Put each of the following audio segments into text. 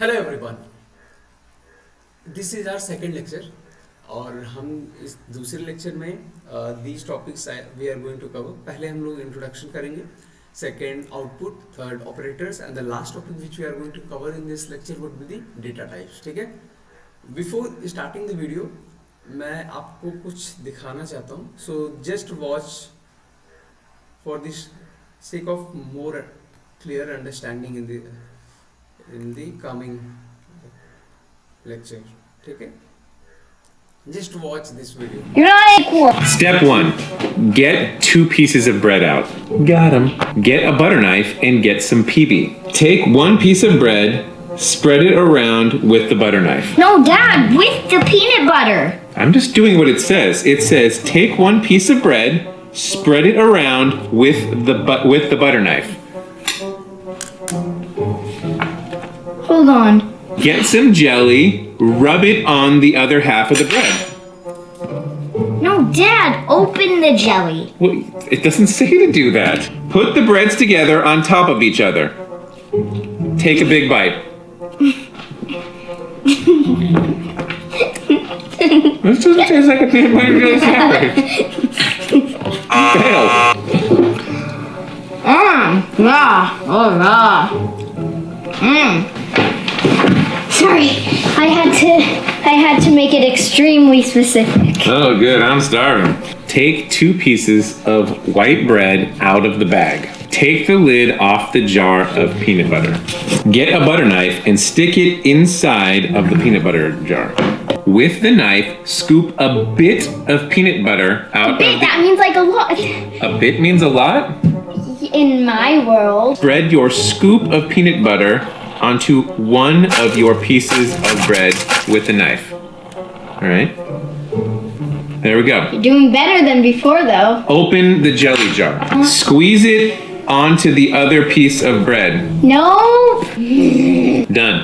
Hello everyone, this is our second lecture और हम इस दूसरे लेक्चर में these topics we are going to cover. पहले हम लोग इंट्रोडक्शन करेंगे, second output, third operators and the last topic which we are going to cover in this lecture would be the data types. ठीक है, before starting the video मैं आपको कुछ दिखाना चाहता हूँ, so just watch for this sake of more clear understanding in the coming lecture. ठीक है, just watch this video. You're not equal. Step 1. Get 2 pieces of bread out. Got 'em. Get a butter knife and get some PB. Take 1 piece of bread, spread it around with the butter knife. No, Dad, with the peanut butter. I'm just doing what it says. It says take 1 piece of bread, spread it around with the butter knife. Hold on. Get some jelly, rub it on the other half of the bread. No, Dad, open the jelly. Well, it doesn't say to do that. Put the breads together on top of each other. Take a big bite. This doesn't taste like a peanut butter jelly sandwich. Fail. Yeah. Oh, yeah. Sorry, I had to make it extremely specific. Oh, good. I'm starving. Take 2 pieces of white bread out of the bag. Take the lid off the jar of peanut butter. Get a butter knife and stick it inside of the peanut butter jar. With the knife, scoop a bit of peanut butter out of That means like a lot. A bit means a lot? In my world. Spread your scoop of peanut butter onto one of your pieces of bread with the knife. All right. There we go. You're doing better than before, though. Open the jelly jar. Squeeze it onto the other piece of bread. No. Done.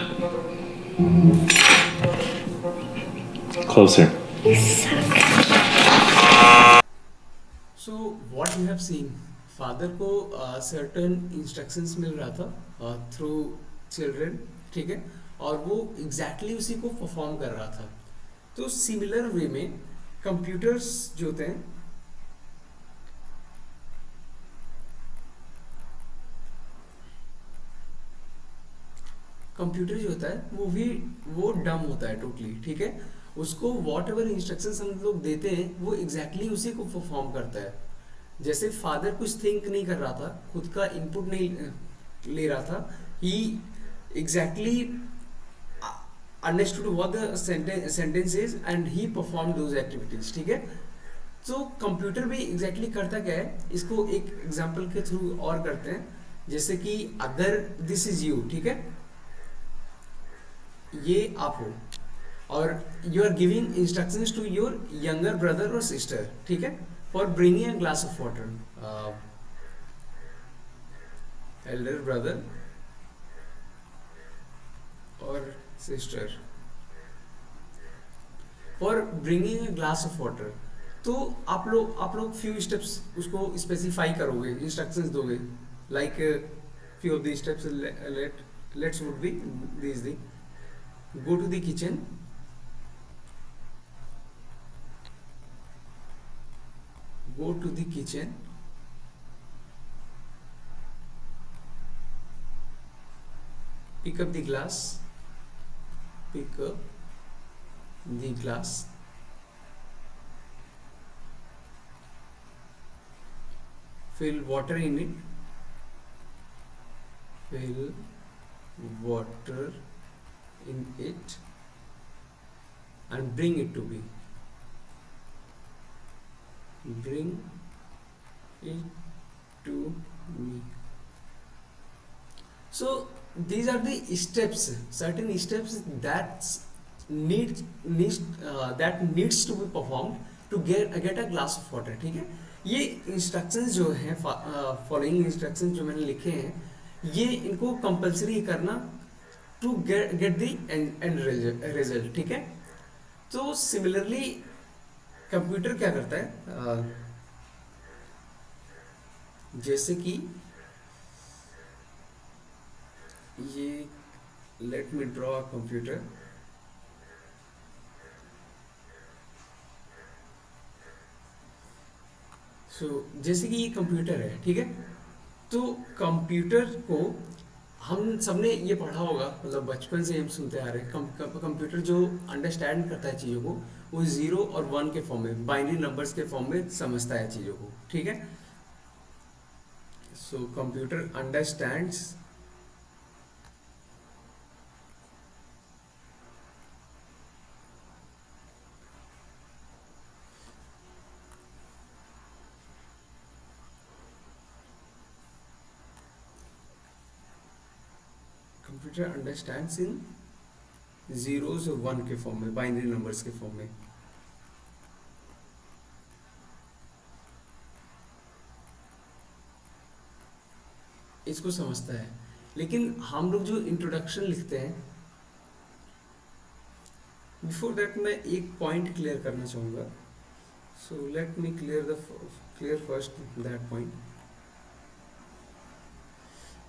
Closer. So what you have seen, father को certain instructions मिल रहा था through children, ठीक है, और वो exactly उसी को perform कर रहा था। तो सिमिलर वे में कंप्यूटर्स जो होते हैं, कंप्यूटर जो होता है वो डम होता है टोटली, ठीक है। उसको वॉट एवर इंस्ट्रक्शंस हम लोग देते हैं वो एग्जैक्टली उसी को परफॉर्म करता है। जैसे फादर कुछ थिंक नहीं कर रहा था, खुद का इनपुट नहीं ले रहा था, he exactly understood what the sentence is and he perform those activities, ठीक है। तो कंप्यूटर भी एग्जैक्टली करता क्या है, इसको एक एग्जांपल के थ्रू और करते हैं। जैसे कि अगर दिस इज यू, ठीक है, ये आप हो और you are giving instructions to your younger brother और सिस्टर, ठीक है, for bringing a glass of water. Elder brother or sister for bringing a glass of water. तो आप लोग few steps उसको specify करोगे, instructions दोगे, like few of these steps let's would be these the go to the kitchen, go to the kitchen, pick up the glass, pick up the glass, fill water in it, fill water in it and bring it to me. Bring it to me. So these are the steps, certain steps that needs to be performed to get a glass of water, ठीक है। ये instructions जो हैं, following instructions जो मैंने लिखे हैं, ये इनको कंपलसरी करना to get the end result, ठीक है। तो सिमिलरली कंप्यूटर क्या करता है, जैसे कि ये let me draw a computer. So जैसे कि ये कंप्यूटर है, ठीक है, तो कंप्यूटर को हम सबने ये पढ़ा होगा, मतलब बचपन से हम सुनते आ रहे हैं, कंप्यूटर जो अंडरस्टैंड करता है चीज़ों को, वो 0 और 1 के फॉर्म में, बाइनरी नंबर्स के फॉर्म में समझता है चीज़ों को, ठीक है. So computer understands computer understands in zeros और 1 के फॉर्म में, बाइनरी नंबर्स के फॉर्म में. इसको समझता है. लेकिन हम लोग जो इंट्रोडक्शन लिखते हैं, बिफोर दैट मैं एक पॉइंट क्लियर करना चाहूँगा. So let me clear first that point.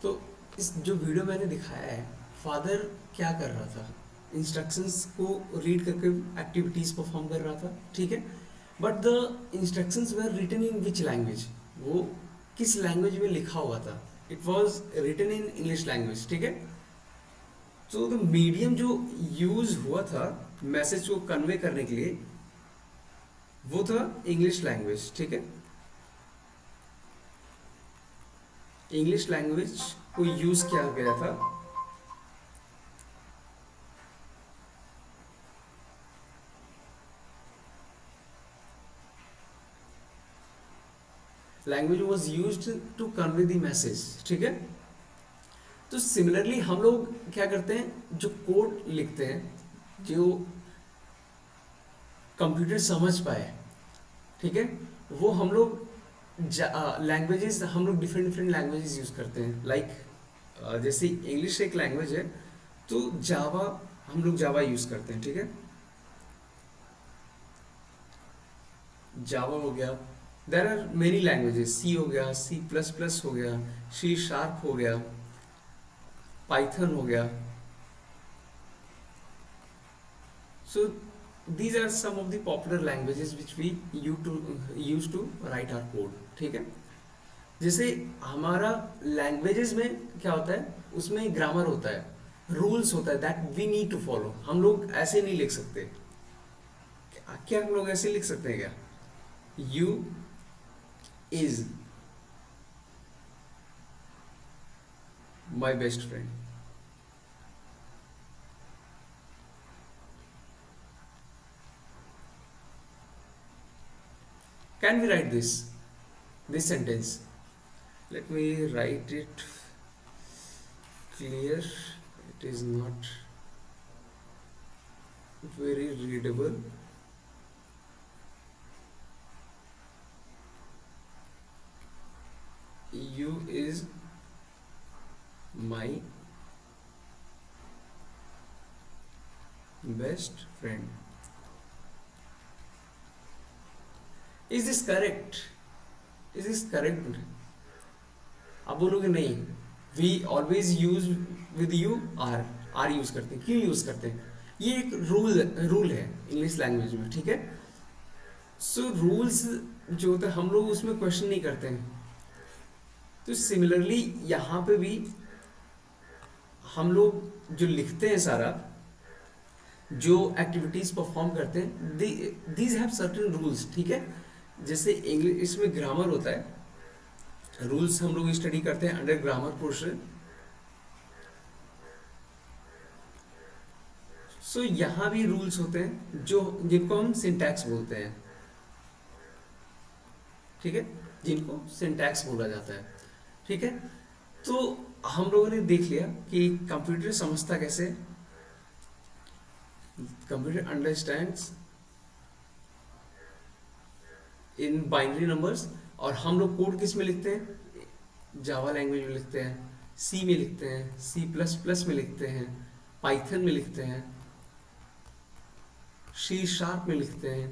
तो इस जो वीडियो मैंने दिखाया है, फादर क्या कर रहा था, इंस्ट्रक्शंस को रीड करके एक्टिविटीज़ परफॉर्म कर रहा था, ठीक है. But the instructions were written in which language, वो किस लैंग्वेज में लिखा हुआ था, it was written in English language, ठीक है. तो द मीडियम जो यूज हुआ था मैसेज को कन्वे करने के लिए, वो था इंग्लिश लैंग्वेज, ठीक है. इंग्लिश लैंग्वेज को यूज किया गया था. Language was used to convey the message, ठीक है. तो सिमिलरली हम लोग क्या करते हैं, जो कोड लिखते हैं, जो कंप्यूटर समझ पाए, ठीक है, वो हम लोग लैंग्वेजेस, हम लोग डिफरेंट लैंग्वेजेस यूज करते हैं. लाइक जैसे इंग्लिश एक लैंग्वेज है, तो जावा, हम लोग जावा यूज करते हैं, ठीक है. जावा हो गया, देर आर मेनी लैंग्वेजेस, सी हो गया, C++ हो गया, C# हो गया, पाइथन हो गया. सो these are some of the popular languages which we use to write our code, ठीक है. जैसे हमारा लैंग्वेजेस में क्या होता है, उसमें ग्रामर होता है, रूल्स होता है, that we need to follow. हम लोग ऐसे नहीं लिख सकते. क्या हम लोग ऐसे लिख सकते हैं क्या, you is my best friend, can we write this sentence? Let me write it clear. It is not very readable. You is my best friend. Is this correct? Is this correct? आप बोलोगे नहीं, we always use with you are use करते हैं. क्यों use करते हैं? ये एक रूल है इंग्लिश लैंग्वेज में, ठीक है. सो रूल्स जो होता है, हम लोग उसमें क्वेश्चन नहीं करते हैं. तो सिमिलरली यहाँ पे भी हम लोग जो लिखते हैं, सारा जो एक्टिविटीज परफॉर्म करते हैं, दीज हैव सर्टेन रूल्स, ठीक है. जैसे इंग्लिश, इसमें ग्रामर होता है, रूल्स हम लोग स्टडी करते हैं अंडर ग्रामर पोर्शन. सो यहाँ भी रूल्स होते हैं जो जिनको हम सिंटैक्स बोलते हैं, ठीक है, जिनको सिंटैक्स बोला जाता है, ठीक है. तो हम लोगों ने देख लिया कि कंप्यूटर समझता कैसे. Computer understands in binary numbers. और हम लोग कोड किस में लिखते हैं, जावा लैंग्वेज में लिखते हैं, सी में लिखते हैं, C++ में लिखते हैं, पाइथन में लिखते हैं, C# में लिखते हैं.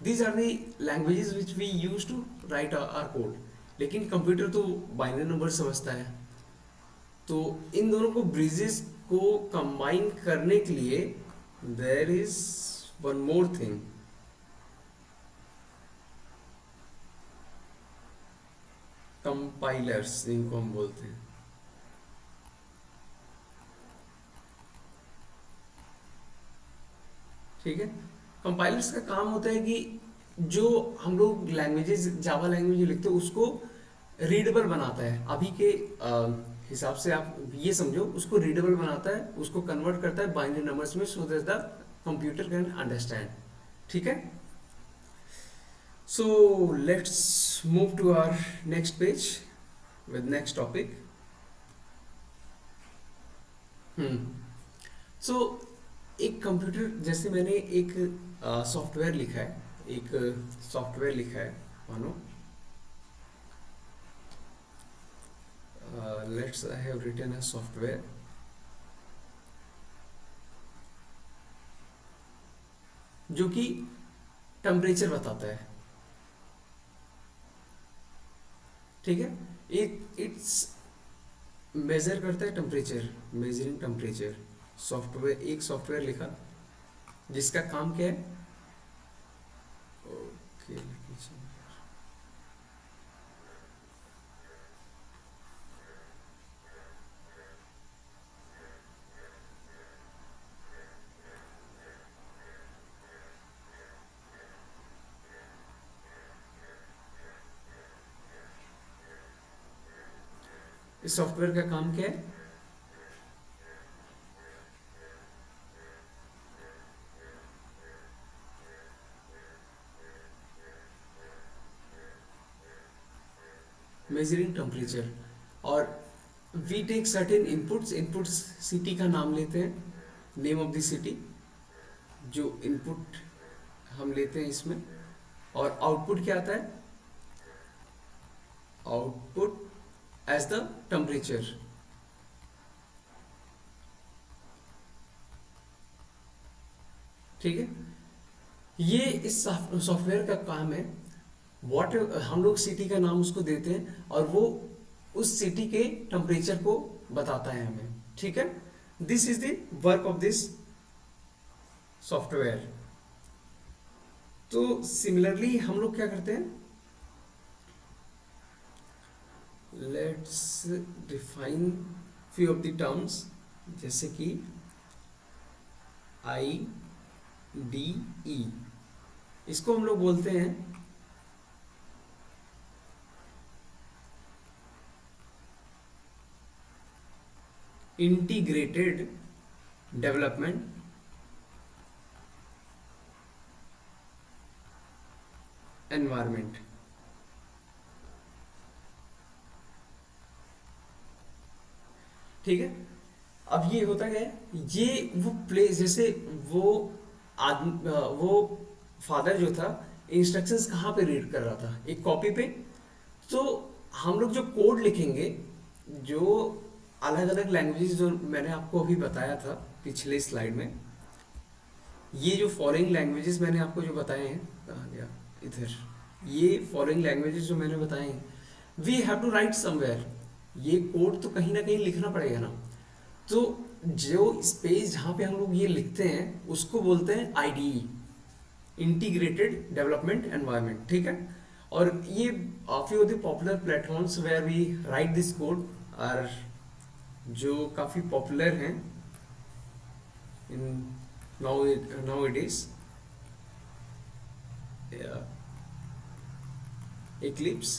These are the languages which we use to write our code. लेकिन कंप्यूटर तो बाइनरी नंबर समझता है, तो इन दोनों को ब्रिजेस को कंबाइन करने के लिए there is one more thing, compilers जिनको हम बोलते हैं। ठीक है, कंपाइलर्स का काम होता है कि जो हम लोग लैंग्वेजेस जावा लैंग्वेज लिखते हैं उसको रीडेबल बनाता है। अभी के हिसाब से आप ये समझो, उसको रीडेबल बनाता है, उसको कन्वर्ट करता है बाइनरी नंबर्स में, so that the computer can understand. ठीक है, so let's move to our next page with next topic. So एक कंप्यूटर, जैसे मैंने एक सॉफ्टवेयर लिखा है, एक सॉफ्टवेयर लिखा है मानो, let's I have written a software जो कि टेम्परेचर बताता है। ठीक है, इट्स मेजर करता है टेम्परेचर, मेजरिंग टेम्परेचर। सॉफ्टवेयर, एक सॉफ्टवेयर लिखा जिसका काम क्या है, ओके इस सॉफ्टवेयर का काम क्या है, मेजरिंग टेम्परेचर। और we take certain inputs, inputs city का नाम लेते हैं, नेम ऑफ द सिटी, जो इनपुट हम लेते हैं इसमें। और आउटपुट क्या आता है, आउटपुट एज द टेम्परेचर। ठीक है, ये इस सॉफ्टवेयर का काम है। वॉट हम लोग सिटी का नाम उसको देते हैं और वो उस सिटी के टेम्परेचर को बताता है हमें। ठीक है, this is the work of this software. तो सिमिलरली हम लोग क्या करते हैं, let's define few of the terms, जैसे कि IDE, इसको हम लोग बोलते हैं इंटीग्रेटेड डेवलपमेंट एनवायरमेंट। ठीक है, अब ये होता क्या है, ये वो प्लेस, जैसे वो आदमी, वो फादर जो था इंस्ट्रक्शंस कहाँ पे रीड कर रहा था, एक कॉपी पे। तो हम लोग जो कोड लिखेंगे, जो अलग अलग लैंग्वेजेस जो मैंने आपको अभी बताया था पिछले स्लाइड में, ये जो फॉरेन लैंग्वेजेस मैंने आपको जो बताए हैं, कहाँ गया, इधर, ये फॉरेन लैंग्वेजेस जो मैंने बताए हैं, we have to write somewhere, ये कोड तो कहीं ना कहीं लिखना पड़ेगा ना। तो जो स्पेस जहाँ पे हम लोग ये लिखते हैं उसको बोलते हैं IDE, इंटीग्रेटेड डेवलपमेंट एनवायरनमेंट। ठीक है, और ये few of the popular platforms where we write this code are, जो काफ़ी पॉपुलर हैं इन nowadays, Eclipse,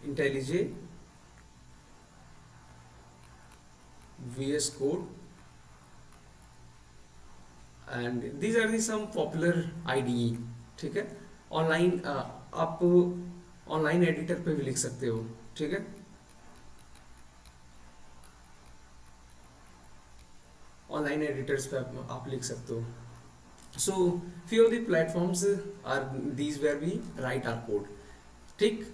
IntelliJ, VS Code, and these are the some popular IDE। ठीक है, ऑनलाइन आप ऑनलाइन एडिटर पे भी लिख सकते हो। ठीक है, ऑनलाइन एडिटर्स पे आप लिख सकते हो। So few of the platforms are these where we write our code. ठीक,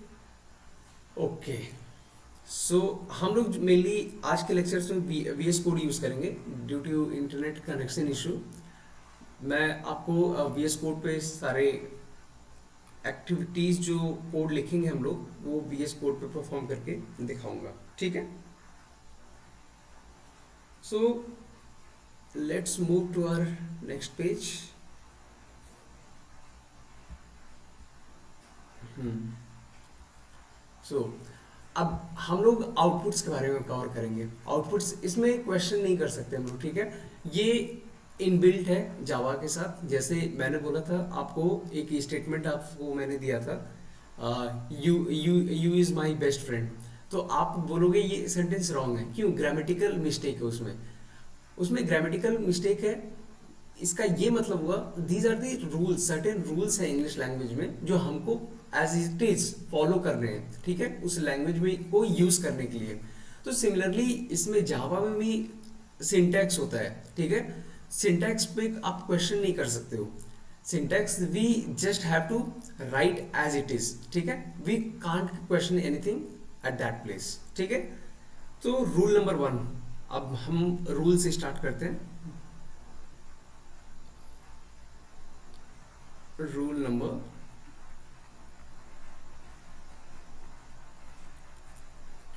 ओके, सो हम लोग मेनली आज के लेक्चर्स में VS कोड यूज़ करेंगे due to internet connection issue. मैं आपको VS कोड पे सारे एक्टिविटीज जो कोड लिखेंगे हम लोग वो VS कोड पे परफॉर्म करके दिखाऊंगा, ठीक है। So let's move to our next page. So अब हम लोग आउटपुट्स के बारे में कवर करेंगे। आउटपुट्स इसमें क्वेश्चन नहीं कर सकते हम लोग, ठीक है। ये इनबिल्ट है जावा के साथ। जैसे मैंने बोला था आपको, एक स्टेटमेंट आपको मैंने दिया था, you you you is my best friend. तो आप बोलोगे ये सेंटेंस रॉन्ग है, क्यों? ग्रामेटिकल मिस्टेक है उसमें, उसमें ग्रामेटिकल मिस्टेक है। इसका ये मतलब हुआ these are the rules, certain rules है इंग्लिश लैंग्वेज में जो हमको एज इट इज फॉलो कर रहे हैं, ठीक है, उस लैंग्वेज में को यूज करने के लिए। तो सिमिलरली इसमें जावा में भी सिंटैक्स होता है, ठीक है। सिंटैक्स पे आप क्वेश्चन नहीं कर सकते हो। Syntax we just have to write as it is, ठीक है। We can't question anything at that place, ठीक है। तो रूल नंबर 1, अब हम रूल से स्टार्ट करते हैं। Rule number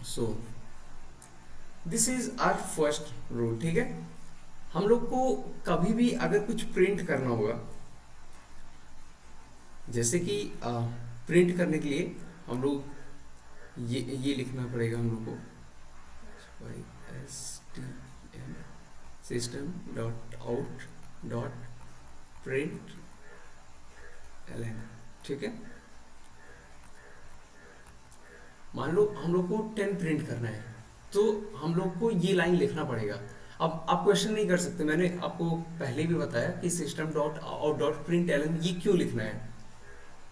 so this is our first rule, ठीक है। हम लोग को कभी भी अगर कुछ प्रिंट करना होगा, जैसे कि प्रिंट करने के लिए हम लोग ये लिखना पड़ेगा हम लोग को, STM system dot out dot print ln, ठीक है। मान लो हम लोग को 10 प्रिंट करना है, तो हम लोग को ये लाइन लिखना पड़ेगा। अब आप क्वेश्चन नहीं कर सकते, मैंने आपको पहले भी बताया कि system dot out dot print ln ये क्यों लिखना है,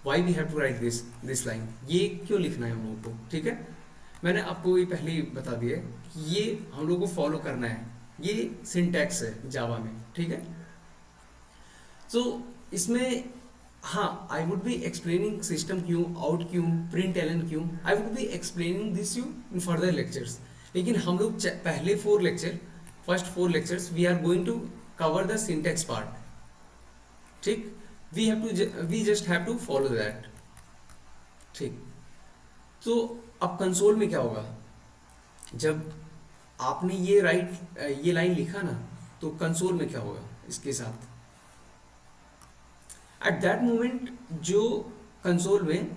why we have to write this line, ये क्यों लिखना है हम लोग को, ठीक है। मैंने आपको ये पहले ही बता दिया कि ये हम लोग को फॉलो करना है, ये सिंटैक्स है जावा में, ठीक है। तो इसमें हाँ, I would be explaining system क्यों, आउट क्यों, प्रिंट ln क्यों, I would be explaining this you in further lectures. लेकिन हम लोग पहले 4 lecture, first 4 lectures we are going to cover the syntax part, ठीक। We just have to follow that, ठीक। तो अब कंसोल में क्या होगा, जब आपने ये लाइन लिखा ना, तो कंसोल में क्या होगा इसके साथ, एट दैट मोमेंट जो कंसोल में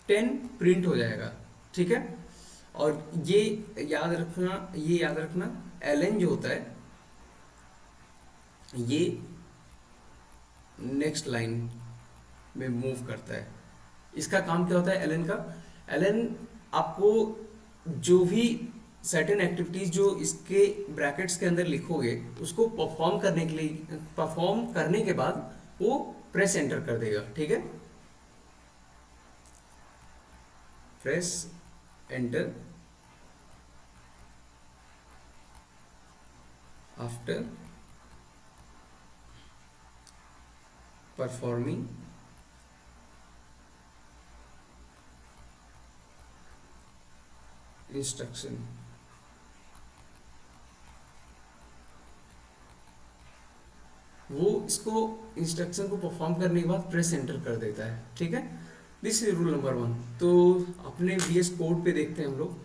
10 प्रिंट हो जाएगा, ठीक है। और ये याद रखना ln जो होता है ये नेक्स्ट लाइन में मूव करता है। इसका काम क्या होता है ln का? ln आपको जो भी सर्टेन एक्टिविटीज जो इसके ब्रैकेट्स के अंदर लिखोगे उसको परफॉर्म करने के बाद वो प्रेस एंटर कर देगा, ठीक है। Press enter after performing instruction. वो इसको इंस्ट्रक्शन को परफॉर्म करने के बाद प्रेस एंटर कर देता है, ठीक है। This is rule number 1। तो अपने VS कोड पे देखते हैं हम लोग।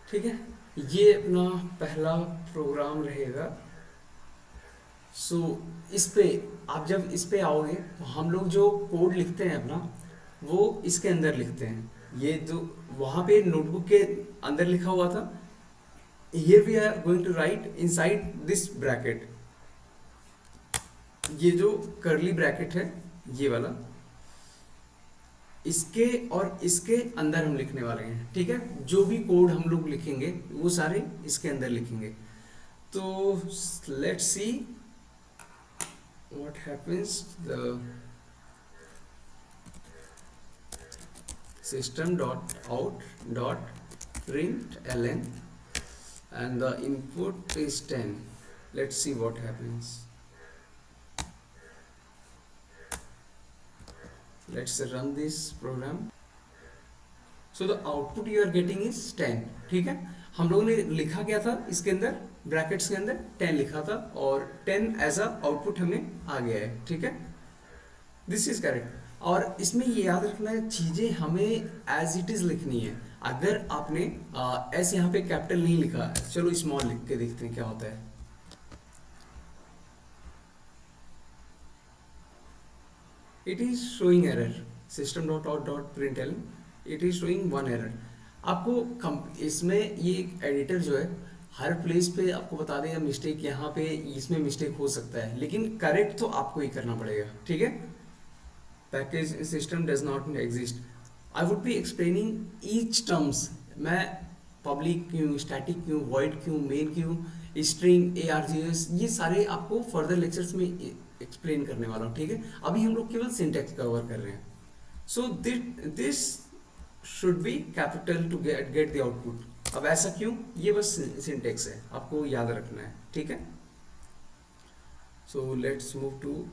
ठीक है, ये अपना पहला प्रोग्राम रहेगा। सो इस पे आप जब इस पे आओगे तो हम लोग जो कोड लिखते हैं अपना वो इसके अंदर लिखते हैं। ये जो वहाँ पे नोटबुक के अंदर लिखा हुआ था, here we are going to write inside this bracket। ये जो कर्ली ब्रैकेट है ये वाला, इसके और इसके अंदर हम लिखने वाले हैं, ठीक है। जो भी कोड हम लोग लिखेंगे वो सारे इसके अंदर लिखेंगे। तो let's see what happens, the system dot out dot print ln and the input is 10. Let's see what happens. Let's run this program. So the output you are getting is 10, ठीक है। हम लोगों ने लिखा क्या था इसके अंदर, ब्रैकेट्स के अंदर 10 लिखा था और 10 एज अ आउटपुट हमें आ गया है, ठीक है। This is correct. और इसमें ये याद रखना है, चीजें हमें एज इट इज लिखनी है। अगर आपने ऐसे यहाँ पे कैपिटल नहीं लिखा, चलो स्मॉल लिख के देखते हैं क्या होता है। It is showing error, system.out.println, it is showing one error. आपको इसमें ये एडिटर जो है हर प्लेस पे आपको बता देगा मिस्टेक यहाँ पे इसमें मिस्टेक हो सकता है, लेकिन करेक्ट तो आपको ही करना पड़ेगा, ठीक है। Package system does not exist, I would be explaining each terms. मैं पब्लिक क्यों, स्टैटिक क्यों, वॉइड क्यों, मेन क्यों, स्ट्रिंग, ARGS, ये सारे आपको फर्दर लेक्चर्स में एक्सप्लेन करने वाला हूँ, ठीक है। अभी हम लोग केवल सिंटैक्स कवर कर रहे हैं। So this should be capital to get the output. अब ऐसा क्यों, ये बस सिंटैक्स है, आपको याद रखना है, ठीक है। So let's move to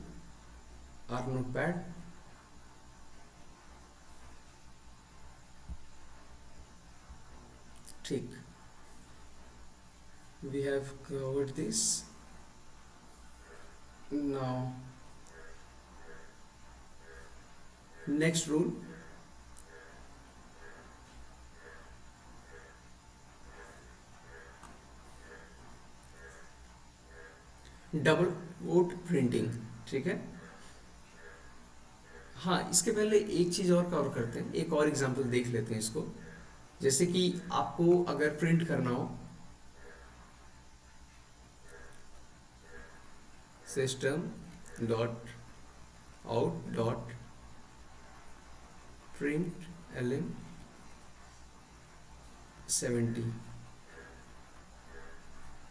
our notepad. ठीक, we have covered this. Now next rule, double quote printing, ठीक है। हाँ, इसके पहले एक चीज और कवर करते हैं, एक और एग्जांपल देख लेते हैं इसको। जैसे कि आपको अगर प्रिंट करना हो system.out.println 70,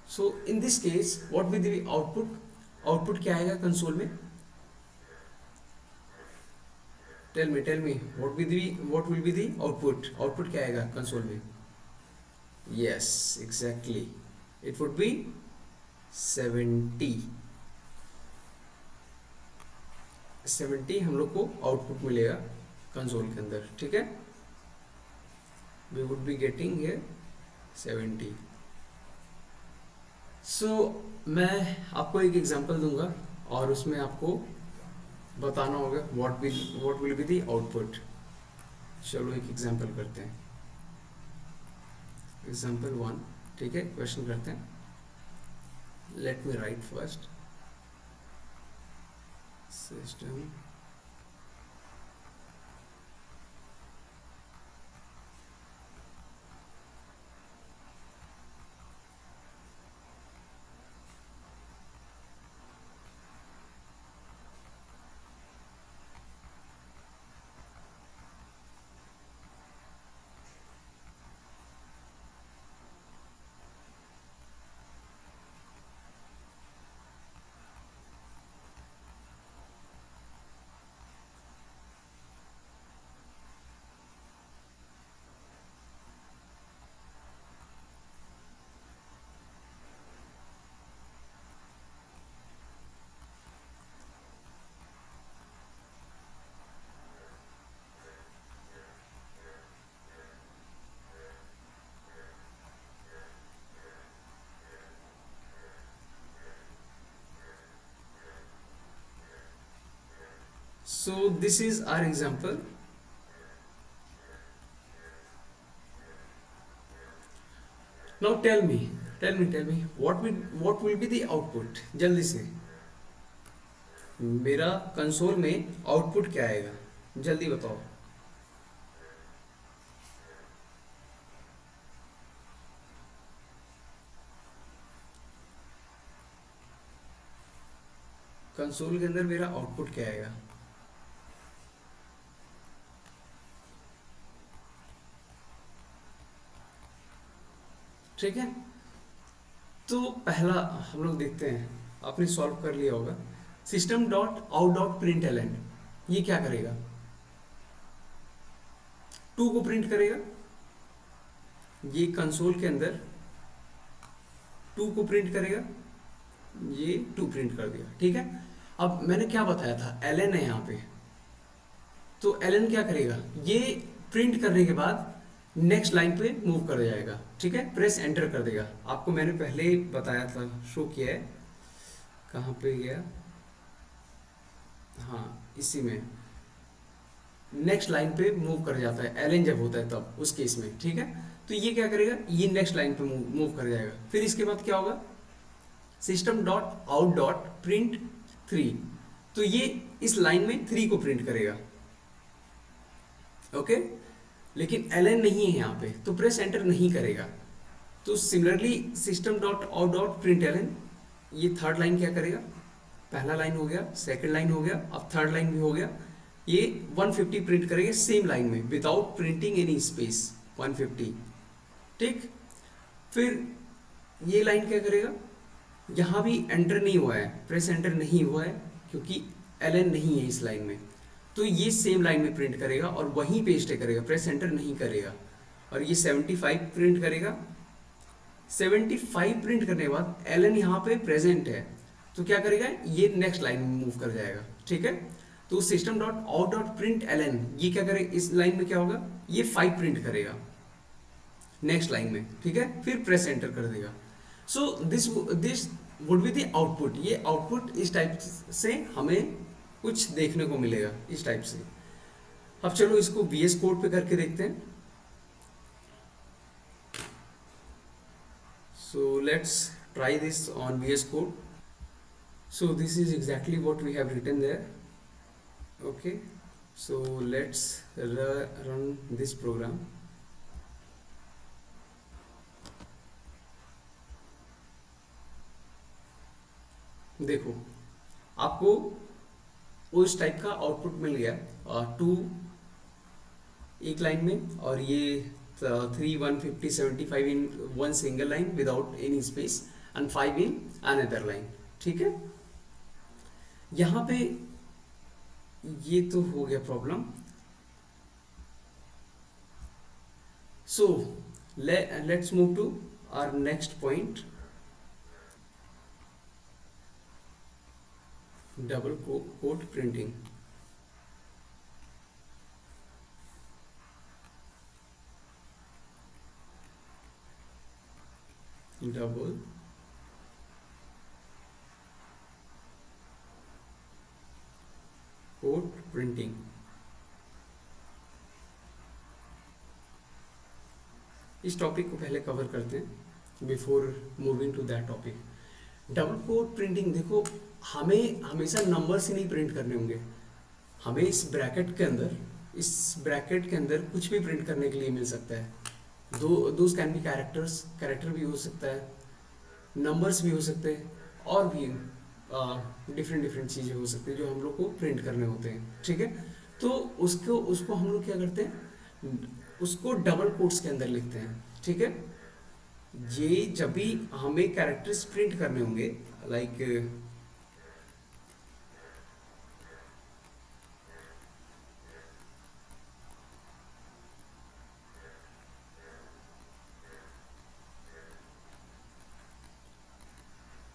so in this case what will be the output क्या आएगा कंसोल में? tell me what will be the output क्या आएगा कंसोल में? yes, exactly, it would be 70 हम लोग को आउटपुट मिलेगा कंसोल के अंदर, ठीक है। we would be getting here 70. सो मैं आपको एक एग्जांपल दूंगा और उसमें आपको बताना होगा what will be the output. चलो एक एग्जांपल करते हैं, एग्जांपल 1, ठीक है। क्वेश्चन करते हैं, let me right first system So this is our example. Now tell me what will be the output? जल्दी से, मेरा कंसोल में आउटपुट क्या आएगा, जल्दी बताओ। कंसोल के अंदर मेरा आउटपुट क्या आएगा? ठीक है, तो पहला हम लोग देखते हैं, आपने सॉल्व कर लिया होगा। system.out.println ये क्या करेगा? 2 को प्रिंट करेगा। ये कंसोल के अंदर 2 को प्रिंट करेगा, ये 2 प्रिंट कर दिया, ठीक है। अब मैंने क्या बताया था, ln है यहाँ पे, तो ln क्या करेगा? ये प्रिंट करने के बाद नेक्स्ट लाइन पे मूव कर जाएगा, ठीक है, प्रेस एंटर कर देगा। आपको मैंने पहले ही बताया था, शो किया है, कहाँ पे गया, हाँ इसी में, नेक्स्ट लाइन पे मूव कर जाता है एलन जब होता है तब, उस केस में, ठीक है। तो ये क्या करेगा, ये नेक्स्ट लाइन पे मूव कर जाएगा। फिर इसके बाद क्या होगा, system dot out dot print 3, तो ये इस लाइन में 3 को प्रिंट करेगा, ओके। लेकिन एलन नहीं है यहाँ पे, तो प्रेस एंटर नहीं करेगा। तो similarly system dot out dot print LN, ये थर्ड लाइन क्या करेगा, पहला लाइन हो गया, सेकंड लाइन हो गया, अब थर्ड लाइन भी हो गया, ये 150 प्रिंट करेंगे सेम लाइन में विदाउट प्रिंटिंग एनी स्पेस, 150, ठीक। फिर ये लाइन क्या करेगा, यहाँ भी एंटर नहीं हुआ है, प्रेस एंटर नहीं हुआ है क्योंकि एलन नहीं है इस लाइन में, तो ये सेम लाइन में प्रिंट करेगा और वहीं पे स्टे करेगा, प्रेस एंटर नहीं करेगा। और ये 75 प्रिंट करेगा। 75 प्रिंट करने के बाद एलन यहाँ पे प्रेजेंट है, तो क्या करेगा, ये नेक्स्ट लाइन में मूव कर जाएगा, ठीक है। तो system dot out dot print LN, ये क्या करेगा, इस लाइन में क्या होगा, ये 5 प्रिंट करेगा नेक्स्ट लाइन में, ठीक है। फिर प्रेस एंटर कर देगा। So this would be the output. ये आउटपुट इस टाइप से हमें कुछ देखने को मिलेगा, इस टाइप से। अब चलो इसको VS कोड पे करके देखते हैं। So let's try this on VS code. So this is exactly what we have written there. Okay, so let's run this program. देखो आपको उस टाइप का आउटपुट मिल गया, 2 एक लाइन में, और ये 3 150 75 in one single line without any space, and 5 in another line, ठीक है। यहाँ पे ये तो हो गया problem. So let's move to our next point, double quote printing. Double quote printing. इस टॉपिक को पहले कवर करते हैं before moving to that topic. Double quote printing, देखो हमें हमेशा नंबर्स ही नहीं प्रिंट करने होंगे, हमें इस ब्रैकेट के अंदर कुछ भी प्रिंट करने के लिए मिल सकता है। दोस कैन बी कैरेक्टर्स, कैरेक्टर भी हो सकता है, नंबर्स भी हो सकते हैं, और भी डिफरेंट चीज़ें हो सकती है जो हम लोग को प्रिंट करने होते हैं, ठीक है। तो उसको हम लोग क्या करते हैं, उसको डबल कोट्स के अंदर लिखते हैं, ठीक है। ये जब भी हमें कैरेक्टर्स प्रिंट करने होंगे, लाइक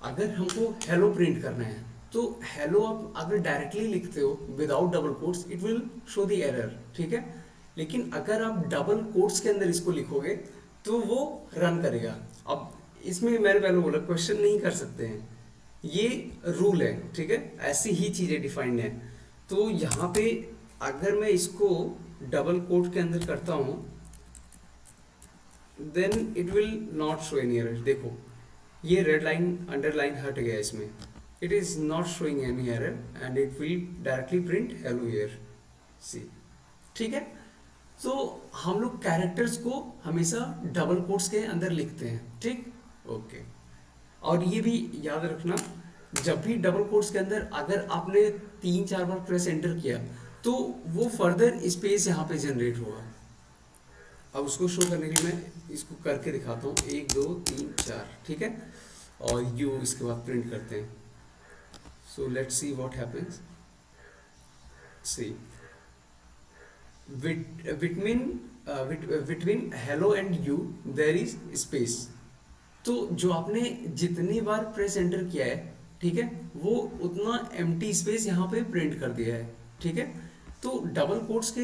अगर हमको हेलो प्रिंट करना है, तो हेलो आप अगर डायरेक्टली लिखते हो without double quotes, it will show the error, ठीक है। लेकिन अगर आप डबल कोट्स के अंदर इसको लिखोगे तो वो रन करेगा। अब इसमें मैंने पहले बोला क्वेश्चन नहीं कर सकते हैं, ये रूल है, ठीक है, ऐसी ही चीज़ें डिफाइंड है। तो यहाँ पे अगर मैं इसको डबल कोट के अंदर करता हूँ, then it will not show any error. देखो ये रेड लाइन अंडरलाइन हट गया इसमें, it is not showing any error and it will directly print hello here, see, ठीक है। तो हम लोग कैरेक्टर्स को हमेशा डबल कोट्स के अंदर लिखते हैं, ठीक, ओके। और ये भी याद रखना, जब भी डबल कोट्स के अंदर अगर आपने 3-4 बार प्रेस एंटर किया तो वो फर्दर स्पेस यहाँ पे जनरेट होगा। अब उसको शो करने के लिए मैं इसको करके दिखाता हूँ, 1 2 3 4, ठीक है, और यू इसके बाद प्रिंट करते हैं। So let's see what happens. See between hello and you there is space. तो जो आपने जितनी बार प्रेस एंटर किया है, ठीक है, वो उतना एम्प्टी स्पेस यहाँ पे प्रिंट कर दिया है, ठीक है। तो डबल कोट्स के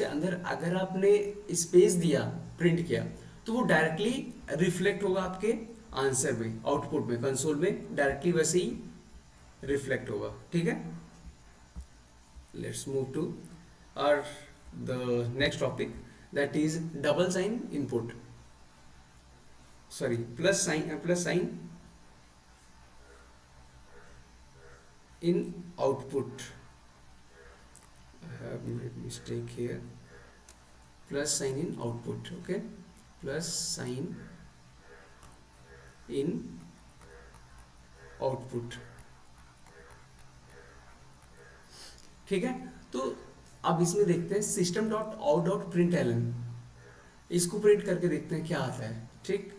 अंदर अगर आपने स्पेस दिया, प्रिंट किया, तो वो डायरेक्टली रिफ्लेक्ट होगा आपके आंसर में, आउटपुट में, कंसोल में डायरेक्टली वैसे ही रिफ्लेक्ट होगा। ठीक है, let's move to our the next topic, that is double sign input, sorry plus sign in output. I have made mistake here. Plus sign in output. Okay, plus sign in output. ठीक है, तो अब इसमें देखते हैं system dot out dot print LN, इसको print करके देखते हैं क्या आता है। ठीक,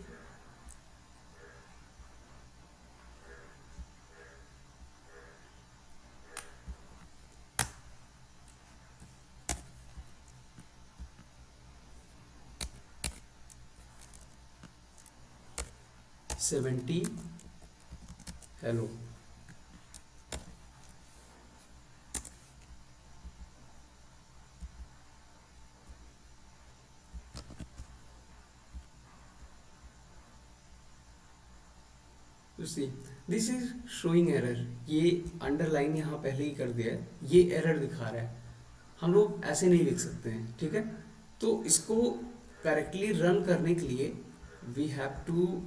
seventy hello, see this is showing error, ये अंडरलाइन यहाँ पहले ही कर दिया है, ये एरर दिखा रहा है, हम लोग ऐसे नहीं लिख सकते हैं। ठीक है, तो इसको करेक्टली रन करने के लिए we have to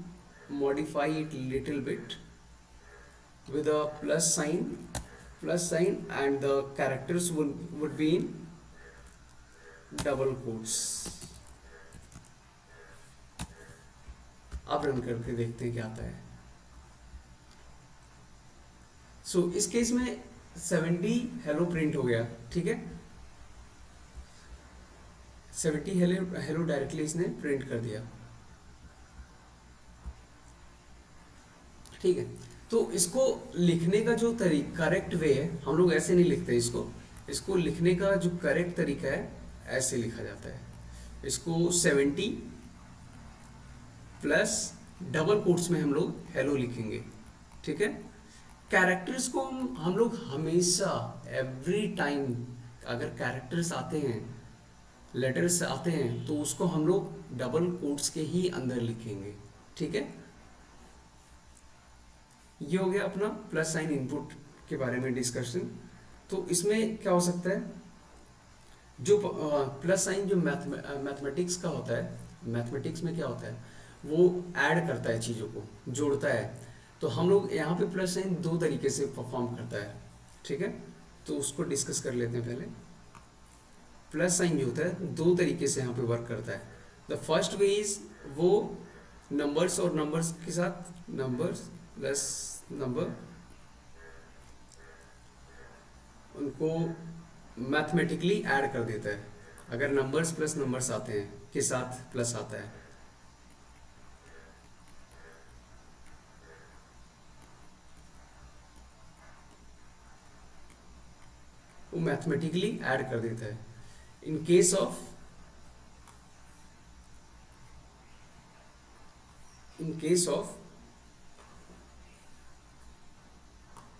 modify it little bit with a plus sign and the characters would be in double quotes। अब रन करके देखते हैं क्या आता है। सो इस केस में 70 हेलो प्रिंट हो गया। ठीक है, 70 हेलो डायरेक्टली इसने प्रिंट कर दिया। ठीक है, तो इसको लिखने का जो करेक्ट वे है, हम लोग ऐसे नहीं लिखते इसको लिखने का जो करेक्ट तरीका है ऐसे लिखा जाता है। इसको 70 प्लस डबल कोट्स में हम लोग हेलो लिखेंगे। ठीक है, कैरेक्टर्स को हम लोग हमेशा एवरी टाइम अगर कैरेक्टर्स आते हैं, लेटर्स आते हैं, तो उसको हम लोग डबल कोट्स के ही अंदर लिखेंगे। ठीक है, ये हो गया अपना प्लस साइन इनपुट के बारे में डिस्कशन। तो इसमें क्या हो सकता है, जो प्लस साइन जो मैथमेटिक्स का होता है, मैथमेटिक्स में क्या होता है, वो ऐड करता है, चीज़ों को जोड़ता है। तो हम लोग यहाँ पे प्लस साइन दो तरीके से परफॉर्म करता है। ठीक है, तो उसको डिस्कस कर लेते हैं पहले। प्लस साइन जो होता है दो तरीके से यहाँ पे वर्क करता है। द फर्स्ट वे इज वो नंबर्स और नंबर्स के साथ नंबर्स प्लस नंबर, उनको मैथमेटिकली ऐड कर देता है। अगर नंबर्स प्लस नंबर्स आते हैं के साथ प्लस आता है, वो मैथमेटिकली ऐड कर देता है। इन case of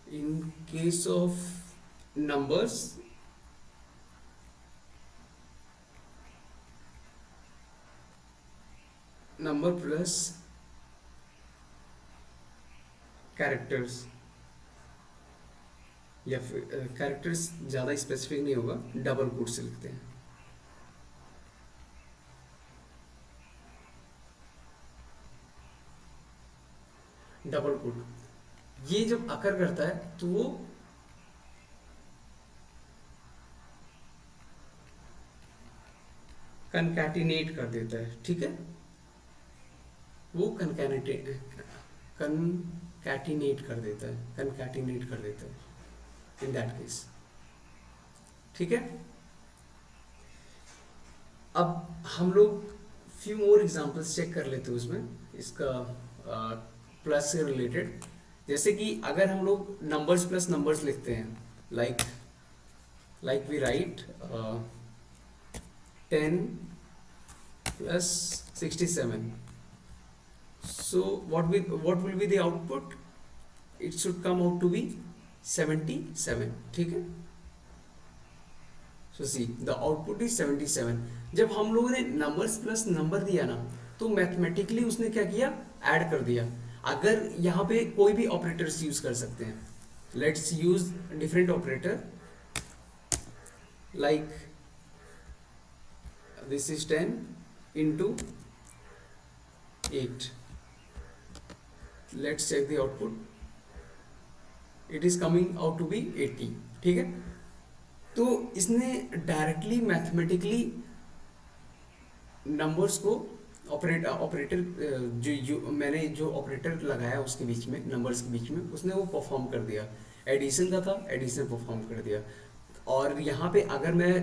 in case of numbers, number plus characters, या फिर कैरेक्टर्स ज़्यादा स्पेसिफिक नहीं होगा, डबल कोट से लिखते हैं। डबल कोट ये जब अकर करता है तो वो कनकैटिनेट कर देता है। ठीक है, वो कनकैटिनेट कर देता है, कनकैटिनेट कर देता है इन दैट केस। ठीक है, अब हम लोग फ्यू मोर एग्जांपल्स चेक कर लेते हैं उसमें, इसका प्लस से रिलेटेड। जैसे कि अगर हम लोग नंबर्स प्लस नंबर्स लिखते हैं, like we write 10 plus 67, so what will be the output? It should come out to be 77। ठीक है, सो सी द आउटपुट इज 77। जब हम लोगों ने नंबर्स प्लस नंबर दिया ना, तो मैथमेटिकली उसने क्या किया, ऐड कर दिया। अगर यहाँ पे कोई भी ऑपरेटर्स यूज कर सकते हैं, let's use different operator like this is 10 into 8। Let's check the output, it is coming out to be 80। ठीक है, तो इसने डायरेक्टली मैथमेटिकली नंबर्स को ऑपरेटर मैंने जो ऑपरेटर लगाया उसके बीच में, नंबर्स के बीच में, उसने वो परफॉर्म कर दिया। एडिशन का था, एडिशन परफॉर्म कर दिया। और यहाँ पे अगर मैं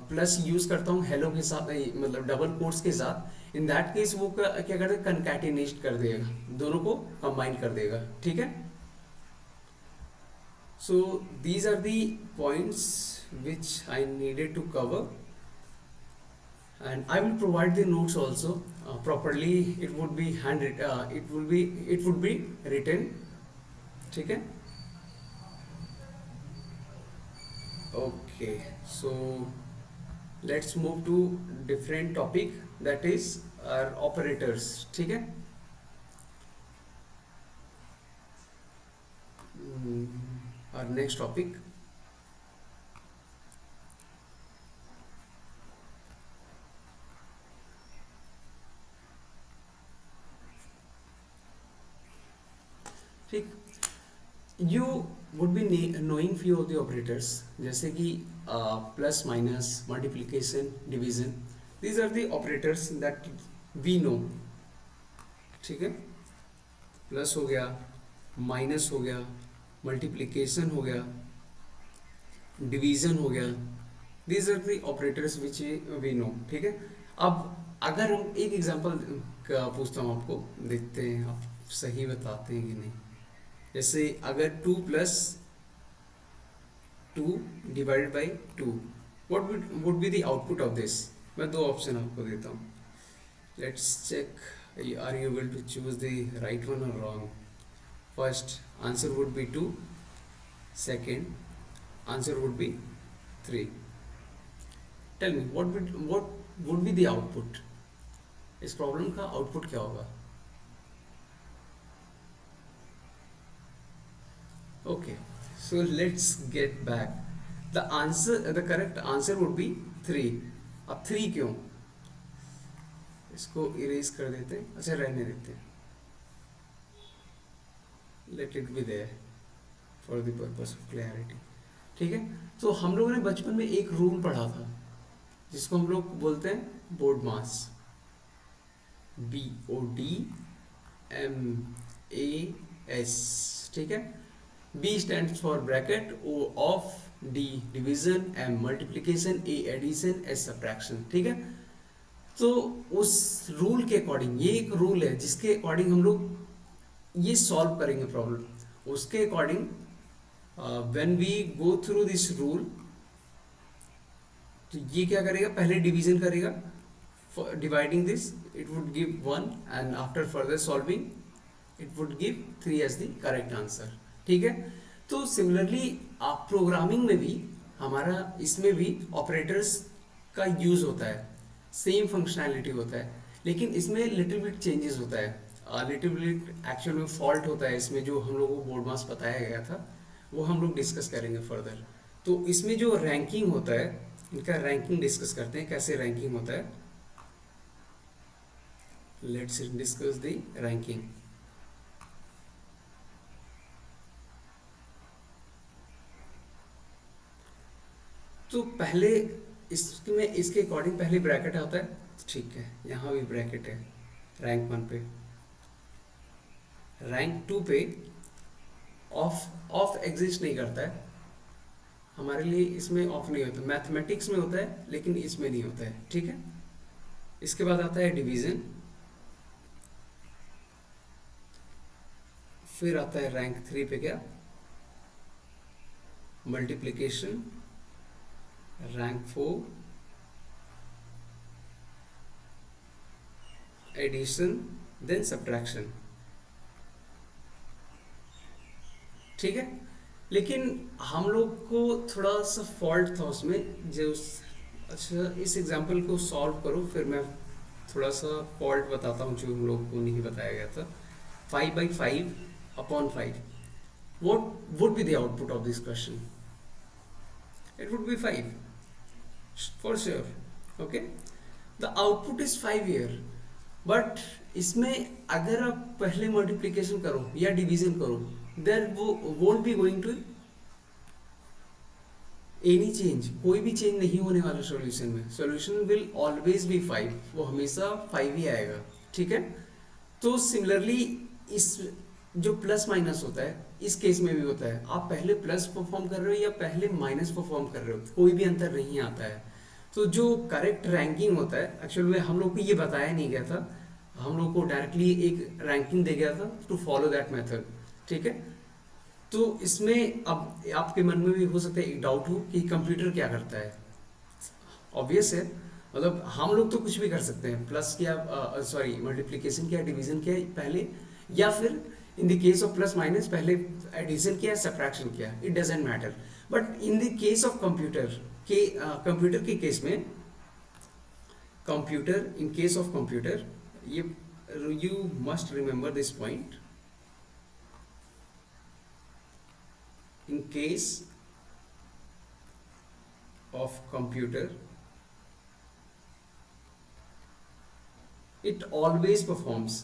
प्लस यूज करता हूँ हेलो के साथ, मतलब डबल कोट्स के साथ, इन दैट केस वो क्या करते, कंकैटिनेट कर देगा, दोनों को कंबाइन कर देगा। ठीक है, so these are the points which I needed to cover, and I will provide the notes also properly. It would be it would be written. ठीक है, okay, so let's move to different topic, that is our operators. ठीक है, our next topic, ठीक, you would be knowing few of the operators, जैसे कि plus minus, multiplication, division, these are the operators that we know. ठीक है, plus हो गया, minus हो गया, मल्टीप्लिकेशन हो गया, डिवीजन हो गया, these are the operators which we know. ठीक है, अब अगर हम एक एग्जांपल पूछता हूँ आपको, देखते हैं आप सही बताते हैं कि नहीं। जैसे अगर 2 + 2 divided by 2, what would be the output of this. मैं दो ऑप्शन आपको देता हूँ, let's check, are you able to choose the right one और wrong. First answer would be 2, second answer would be 3। Tell me what would be the output, इस problem का output क्या होगा। Okay, so let's get back. The correct answer would be 3. अब 3 क्यों, इसको erase कर देते हैं, अच्छा रहने देते हैं, let it be there for the purpose of clarity। ठीक है, तो हम लोगों ने बचपन में एक रूल पढ़ा था जिसको हम लोग बोलते हैं बोर्ड मास, BODMAS। ठीक है, B stands for bracket, O of, D division, M multiplication, A addition, S subtraction। ठीक है, तो उस रूल के अकॉर्डिंग, ये एक रूल है जिसके अकॉर्डिंग हम लोग ये सॉल्व करेंगे प्रॉब्लम। उसके according when we go through this rule, तो ये क्या करेगा, पहले डिवीजन करेगा, dividing this it would give 1, and after further solving it would give 3 as the correct answer. ठीक है, तो सिमिलरली आप प्रोग्रामिंग में भी, हमारा इसमें भी ऑपरेटर्स का यूज होता है, सेम फंक्शनैलिटी होता है, लेकिन इसमें लिटिल बिट चेंजेस होता है, लिटिल बिट एक्चुअल में फॉल्ट होता है इसमें, जो हम लोगों को बोर्ड मास बताया गया था वो हम लोग डिस्कस करेंगे फर्दर। तो इसमें जो रैंकिंग होता है, इनका रैंकिंग डिस्कस करते हैं, कैसे रैंकिंग होता है। Let's discuss the ranking. तो पहले इसके अकॉर्डिंग पहले ब्रैकेट आता है, ठीक है, यहाँ भी ब्रैकेट है रैंक 1 पे, रैंक 2 पे ऑफ एग्जिस्ट नहीं करता है हमारे लिए, इसमें ऑफ नहीं होता, मैथमेटिक्स में होता है लेकिन इसमें नहीं होता है। ठीक है, इसके बाद आता है डिवीजन, फिर आता है रैंक 3 पे क्या, multiplication, rank 4 addition, then subtraction. ठीक है, लेकिन हम लोग को थोड़ा सा फॉल्ट था उसमें जो अच्छा इस एग्जांपल को सॉल्व करो, फिर मैं थोड़ा सा फॉल्ट बताता हूँ जो हम लोग को नहीं बताया गया था. 5/5/5, what would be the output of this question? It would be 5 for sure. Okay, the output is 5 here. But इसमें अगर आप पहले मल्टीप्लिकेशन करो या डिवीजन करो, देयर वो won't be going to any change, कोई भी चेंज नहीं होने वाला सॉल्यूशन में. सॉल्यूशन विल ऑलवेज बी 5, वो हमेशा 5 ही आएगा. ठीक है. तो सिमिलरली इस जो प्लस माइनस होता है इस केस में भी होता है. आप पहले प्लस परफॉर्म कर रहे हो या पहले माइनस परफॉर्म कर रहे हो, कोई भी अंतर नहीं आता है. तो जो करेक्ट रैंकिंग होता है, एक्चुअल में हम लोग को ये बताया नहीं गया था, हम लोग को डायरेक्टली एक रैंकिंग दे गया था टू फॉलो दैट मेथड. ठीक है. तो इसमें अब आपके मन में भी हो सकता है एक डाउट हो कि कंप्यूटर क्या करता है. ऑब्वियस है, मतलब हम लोग तो कुछ भी कर सकते हैं, प्लस किया, सॉरी मल्टीप्लिकेशन किया, डिवीजन किया पहले, या फिर in the case of plus minus पहले एडिशन किया, सब्ट्रैक्शन किया, it doesn't matter. But in the case of computer के केस में, computer in case of computer, ये you must remember this point. In case of computer, it always performs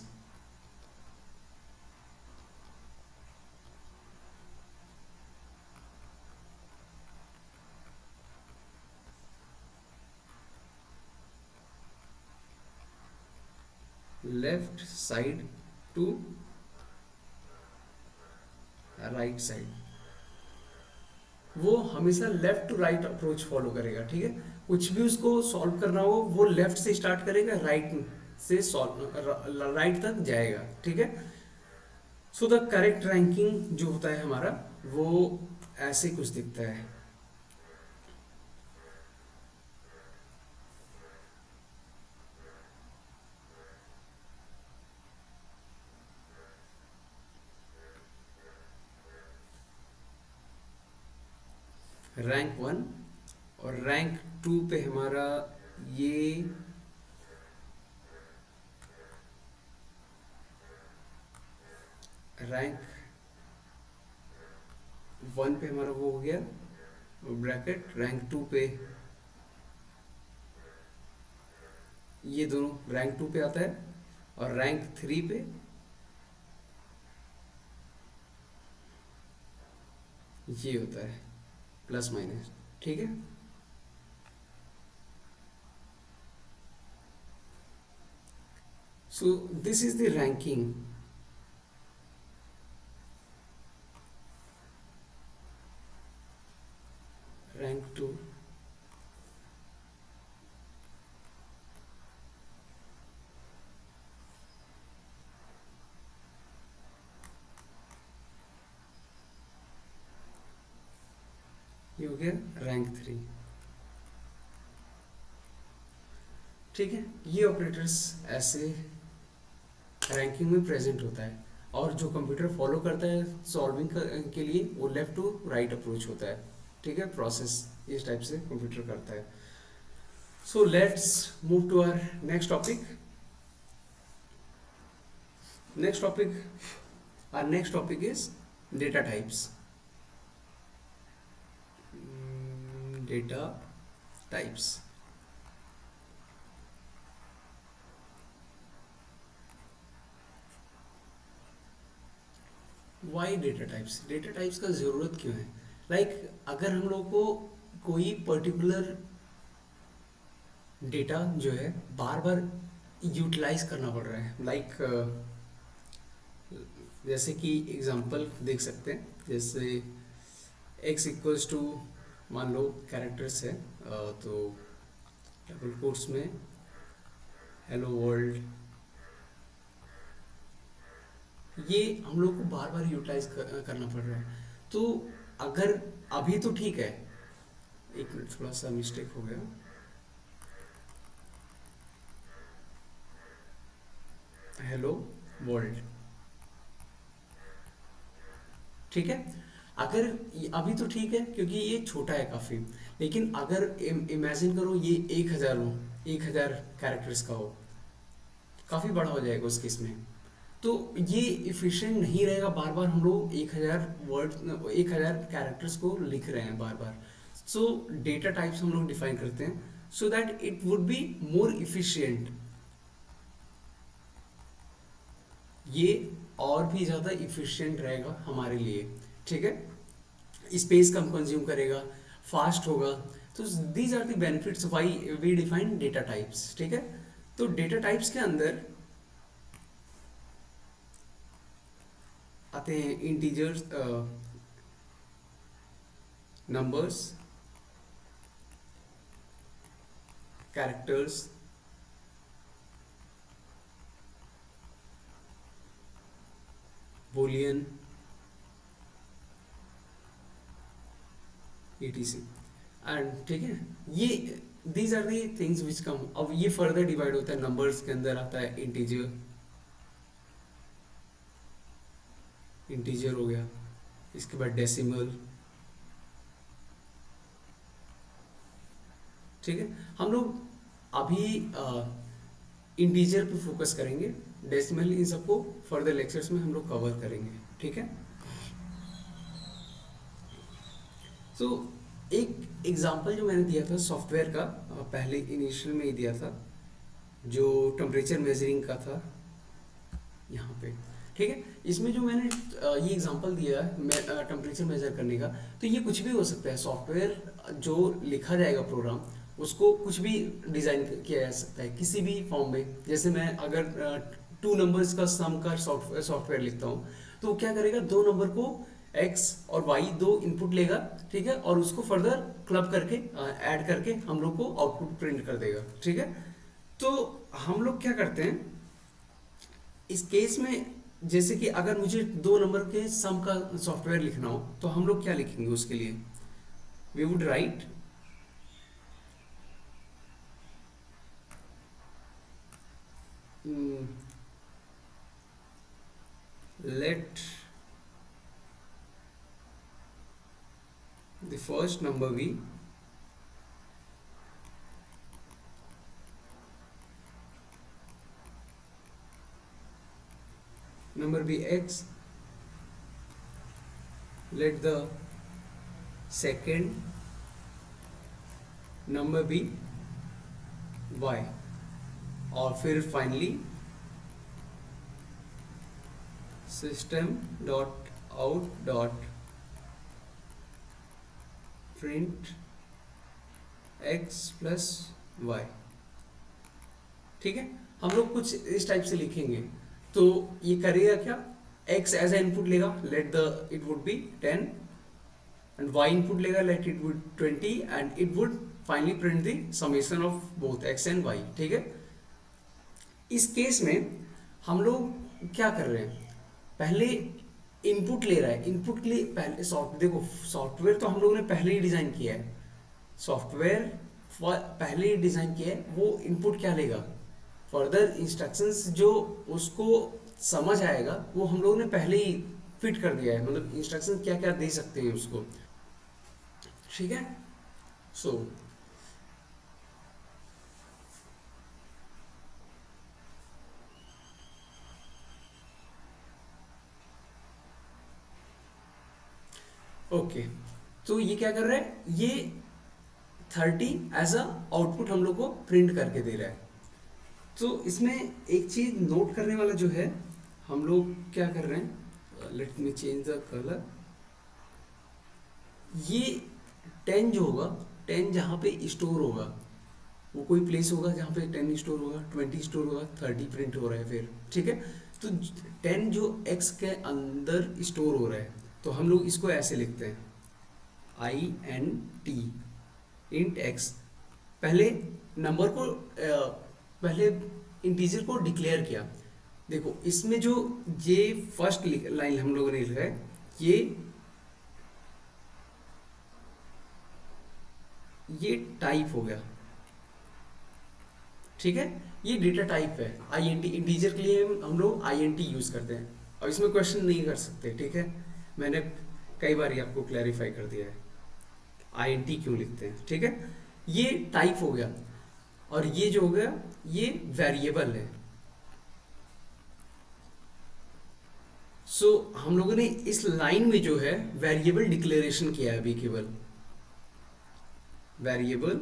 left side to right side. वो हमेशा left to right approach follow करेगा. ठीक है. कुछ भी उसको सॉल्व करना हो वो लेफ्ट से स्टार्ट करेगा, राइट से सॉल्व राइट तक जाएगा. ठीक है. सो द करेक्ट रैंकिंग जो होता है हमारा, वो ऐसे कुछ दिखता है. रैंक 1 और रैंक 2 पे हमारा ये रैंक 1 पे हमारा वो हो गया ब्रैकेट, रैंक 2 पे ये दोनों रैंक 2 पे आता है, और रैंक 3 पे ये होता है प्लस माइनस. ठीक है. सो this is the ranking. Rank 2, ये हो गया रैंक 3. ठीक है. ये ऑपरेटर्स ऐसे रैंकिंग में प्रेजेंट होता है, और जो कंप्यूटर फॉलो करता है सॉल्विंग के लिए, वो लेफ्ट टू राइट अप्रोच होता है. ठीक है. प्रोसेस इस टाइप से कंप्यूटर करता है. So let's move to our next topic. Our next topic is data types. Data types. Why data types? Data types का ज़रूरत क्यों है? अगर हम लोग को कोई पर्टिकुलर डेटा जो है बार बार यूटिलाइज करना पड़ रहा है, जैसे कि एग्जांपल देख सकते हैं, जैसे x इक्वल्स टू मान लो कैरेक्टर्स है, तो डबल कोट्स में हेलो वर्ल्ड, ये हम लोग को बार बार यूटिलाइज करना पड़ रहा है. तो अगर अभी तो ठीक है, एक मिनट थोड़ा सा मिस्टेक हो गया, हेलो वर्ल्ड. ठीक है. अगर अभी तो ठीक है क्योंकि ये छोटा है काफ़ी, लेकिन अगर इमेजिन करो ये 1000 हो, 1000 कैरेक्टर्स का हो, काफ़ी बड़ा हो जाएगा उस केस में। तो ये इफिशिएंट नहीं रहेगा, बार बार हम लोग 1000 कैरेक्टर्स को लिख रहे हैं बार बार। सो डेटा टाइप्स हम लोग डिफाइन करते हैं so that it would be more efficient. ये और भी ज़्यादा इफिशिएंट रहेगा हमारे लिए, ठीक है। स्पेस कम कंज्यूम करेगा, फास्ट होगा। तो these are the benefits why we define data types, ठीक है। तो डेटा टाइप्स के अंदर आते हैं integers, numbers, characters, boolean, etc। And ठीक है, ये these are the things which come. अब ये फर्दर डिवाइड होता है, नंबर्स के अंदर आता है इंटीजर, इंटीजर हो गया, इसके बाद डेसिमल, ठीक है। हम लोग अभी इंटीजर पे फोकस करेंगे, डेसिमल इन सबको फर्दर लेक्चर्स में हम लोग कवर करेंगे, ठीक है। तो एक एग्जांपल जो मैंने दिया था सॉफ्टवेयर का, पहले इनिशियल में ही दिया था, जो टेम्परेचर मेजरिंग का था यहाँ पे, ठीक है। इसमें जो मैंने ये एग्जांपल दिया है टेम्परेचर मेजर करने का, तो ये कुछ भी हो सकता है। सॉफ्टवेयर जो लिखा जाएगा प्रोग्राम, उसको कुछ भी डिज़ाइन किया जा सकता है किसी भी फॉर्म में। जैसे मैं अगर 2 नंबर्स का सम का सॉफ्टवेयर लिखता हूँ, तो क्या करेगा, 2 नंबर को x और y 2 इनपुट लेगा, ठीक है, और उसको फर्दर क्लब करके ऐड करके हम लोग को आउटपुट प्रिंट कर देगा, ठीक है। तो हम लोग क्या करते हैं इस केस में, जैसे कि अगर मुझे 2 नंबर के सम का सॉफ्टवेयर लिखना हो, तो हम लोग क्या लिखेंगे उसके लिए, we would write let the first number be x, let the second number be y, और फिर finally system dot out dot print x plus y, ठीक है। हम लोग कुछ इस टाइप से लिखेंगे। तो ये करेगा क्या, x एज ए इनपुट लेगा, let the it would be 10, and y input लेगा, let it would 20, and it would finally print the summation of both x and y, ठीक है। इस केस में हम लोग क्या कर रहे हैं, पहले इनपुट ले रहा है, इनपुट के लिए पहले देखो सॉफ्टवेयर तो हम लोगों ने पहले ही डिजाइन किया है, सॉफ्टवेयर पहले ही डिजाइन किया है, वो इनपुट क्या लेगा, फर्दर इंस्ट्रक्शंस जो उसको समझ आएगा वो हम लोगों ने पहले ही फिट कर दिया है, मतलब इंस्ट्रक्शन क्या क्या दे सकते हैं उसको, ठीक है। सो ओके, तो ये क्या कर रहा है, ये 30 एज अ आउटपुट हम लोग को प्रिंट करके दे रहा है। तो इसमें एक चीज नोट करने वाला जो है, हम लोग क्या कर रहे हैं, let me change the colour, ये 10 जो होगा, 10 जहाँ पे स्टोर होगा, वो कोई प्लेस होगा जहाँ पे 10 स्टोर होगा, 20 स्टोर होगा, 30 प्रिंट हो रहा है फिर, ठीक है। तो 10 जो x के अंदर स्टोर हो रहा है, तो हम लोग इसको ऐसे लिखते हैं INT इंट x, पहले नंबर को पहले इंटीजर को डिक्लेयर किया। देखो इसमें जो ये फर्स्ट लाइन हम लोगों ने लिखा है, ये टाइप हो गया, ठीक है, ये डेटा टाइप है। INT इंटीजर के लिए हम लोग INT यूज करते हैं। अब इसमें क्वेश्चन नहीं कर सकते, ठीक है, मैंने कई बार ये आपको क्लैरिफाई कर दिया है आईएनटी क्यों लिखते हैं, ठीक है। ये टाइप हो गया, और ये जो हो गया ये वेरिएबल है। सो हम लोगों ने इस लाइन में जो है वेरिएबल डिक्लेरेशन किया है अभी, केवल वेरिएबल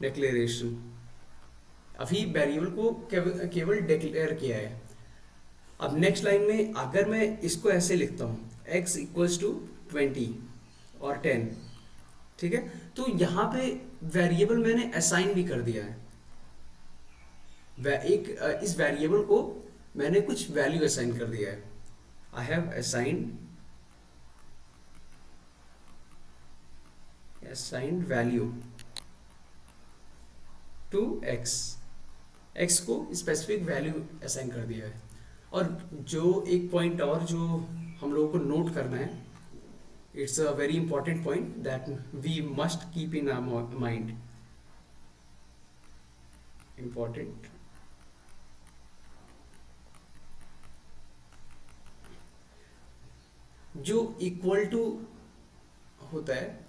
डिक्लेरेशन, अभी वेरिएबल को केवल डिक्लेयर किया है। अब नेक्स्ट लाइन में अगर मैं इसको ऐसे लिखता हूं x इक्वल्स टू 20 और 10, ठीक है, तो यहां पे वेरिएबल मैंने असाइन भी कर दिया है। इस वेरिएबल को मैंने कुछ वैल्यू असाइन कर दिया है। I have assigned value to x को स्पेसिफिक वैल्यू असाइन कर दिया है। और जो एक पॉइंट और जो हम लोगों को नोट करना है, it's a very important point that we must keep in our mind, important. जो इक्वल टू होता है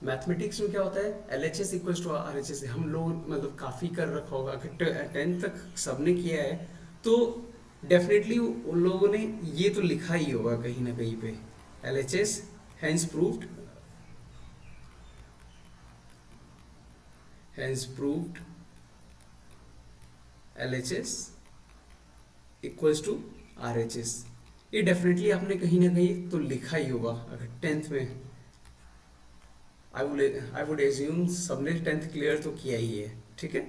मैथमेटिक्स में, क्या होता है LHS इक्वल्स टू RHS। हम लोग मतलब काफ़ी कर रखा होगा, अगर 10th तक सबने किया है तो डेफिनेटली उन लोगों ने ये तो लिखा ही होगा कहीं ना कहीं पे, LHS hence proved LHS equals to RHS। ये डेफिनेटली आपने कहीं ना कहीं तो लिखा ही होगा अगर 10th में। आई वुड एज्यूम सबने 10th क्लियर तो किया ही है, ठीक है।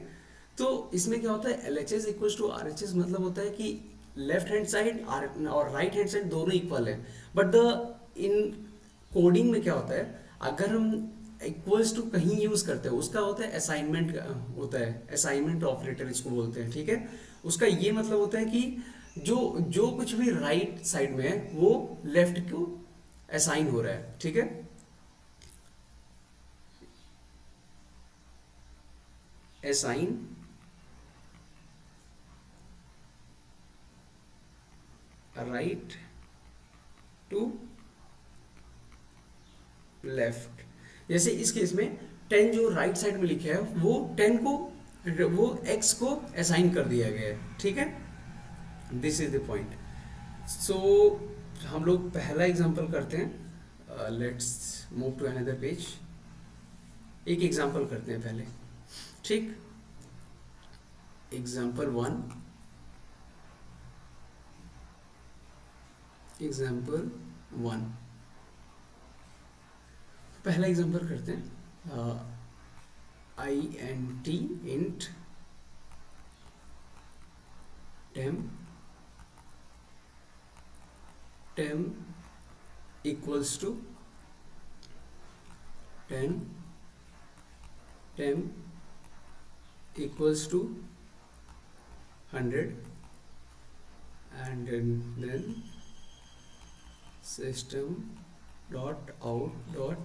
तो इसमें क्या होता है LHS इक्वल्स टू RHS, मतलब होता है कि लेफ्ट हैंड साइड और राइट हैंड साइड दोनों इक्वल है। बट द इन कोडिंग में क्या होता है, अगर हम इक्वल्स टू कहीं यूज करते हैं उसका होता है असाइनमेंट, होता है असाइनमेंट ऑपरेटर इसको बोलते हैं, ठीक है। उसका ये मतलब होता है कि जो कुछ भी राइट साइड में है वो लेफ्ट को असाइन हो रहा है, ठीक है। assign right to left। जैसे इस केस में 10 जो राइट साइड में लिखा है वो 10 को, वो x को असाइन कर दिया गया है, ठीक है। This is the point. So हम लोग पहला एग्जांपल करते हैं। Let's move to another page. एक एग्जांपल करते हैं पहले, ठीक। एग्जाम्पल 1, पहला एग्जाम्पल करते हैं। int int temp equals to 10, temp equals to 100, and then system dot out dot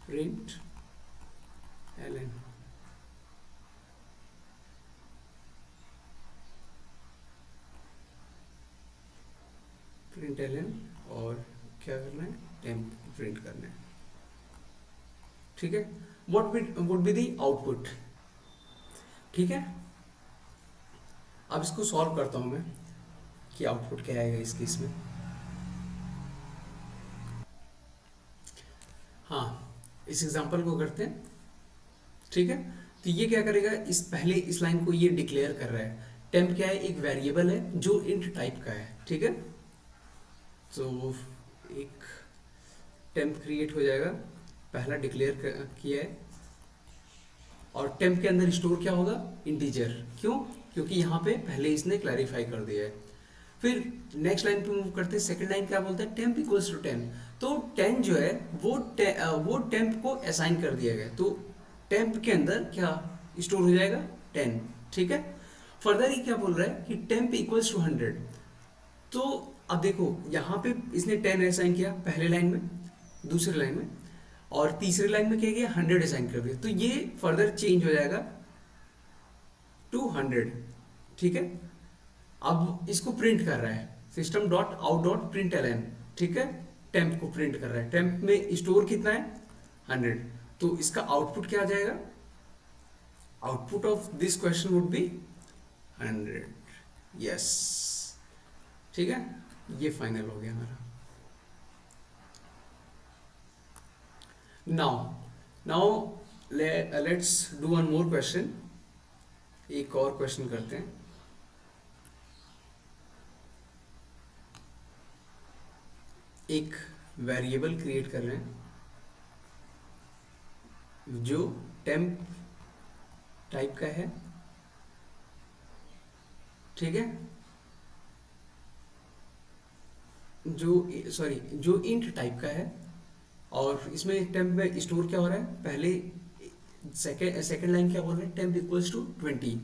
print ln। Print ln और क्या करना है, टेम्प प्रिंट करना है, ठीक है। What would be the output, ठीक है। अब इसको सॉल्व करता हूं मैं कि आउटपुट क्या आएगा इस केस में। हाँ, इस एग्जांपल को करते हैं, ठीक है। तो ये क्या करेगा, इस पहले इस लाइन को ये डिक्लेयर कर रहा है। टेम्प क्या है, एक वेरिएबल है जो इंट टाइप का है, ठीक है। तो एक टेम्प क्रिएट हो जाएगा, पहला डिक्लेयर किया है, और टेम्प के अंदर स्टोर क्या होगा, इंटीजर। क्यों, क्योंकि यहाँ पे पहले इसने क्लैरिफाई कर दिया है। फिर नेक्स्ट लाइन पे मूव करते हैं। सेकंड लाइन क्या बोलता है, टेम्प इक्वल्स टू 10। तो 10 जो है वो टेम्प को असाइन कर दिया गया, तो टेम्प के अंदर क्या स्टोर हो जाएगा, 10, ठीक है। फर्दर ये क्या बोल रहा है कि टेम्प इक्वल्स टू 100। तो अब देखो यहाँ पे इसने 10 असाइन किया पहले लाइन में, दूसरी लाइन में, और तीसरी लाइन में क्या किया, 100 असाइन कर दिया। तो ये फर्दर चेंज हो जाएगा टू 100, ठीक है। अब इसको प्रिंट कर रहा है, system dot out dot print LN, ठीक है, टेम्प को प्रिंट कर रहा है, टेम्प में स्टोर कितना है 100, तो इसका आउटपुट क्या आ जाएगा, output of this question would be 100, yes, ठीक है, ये फाइनल हो गया हमारा। Now let's do one more question, एक और क्वेश्चन करते हैं। एक वेरिएबल क्रिएट कर रहे हैं जो टेम्प टाइप का है, ठीक है, जो इंट टाइप का है, और इसमें टेम्प में स्टोर क्या हो रहा है, पहले सेकेंड लाइन क्या बोल रहे हैं, टेम्प इक्वल्स टू 20,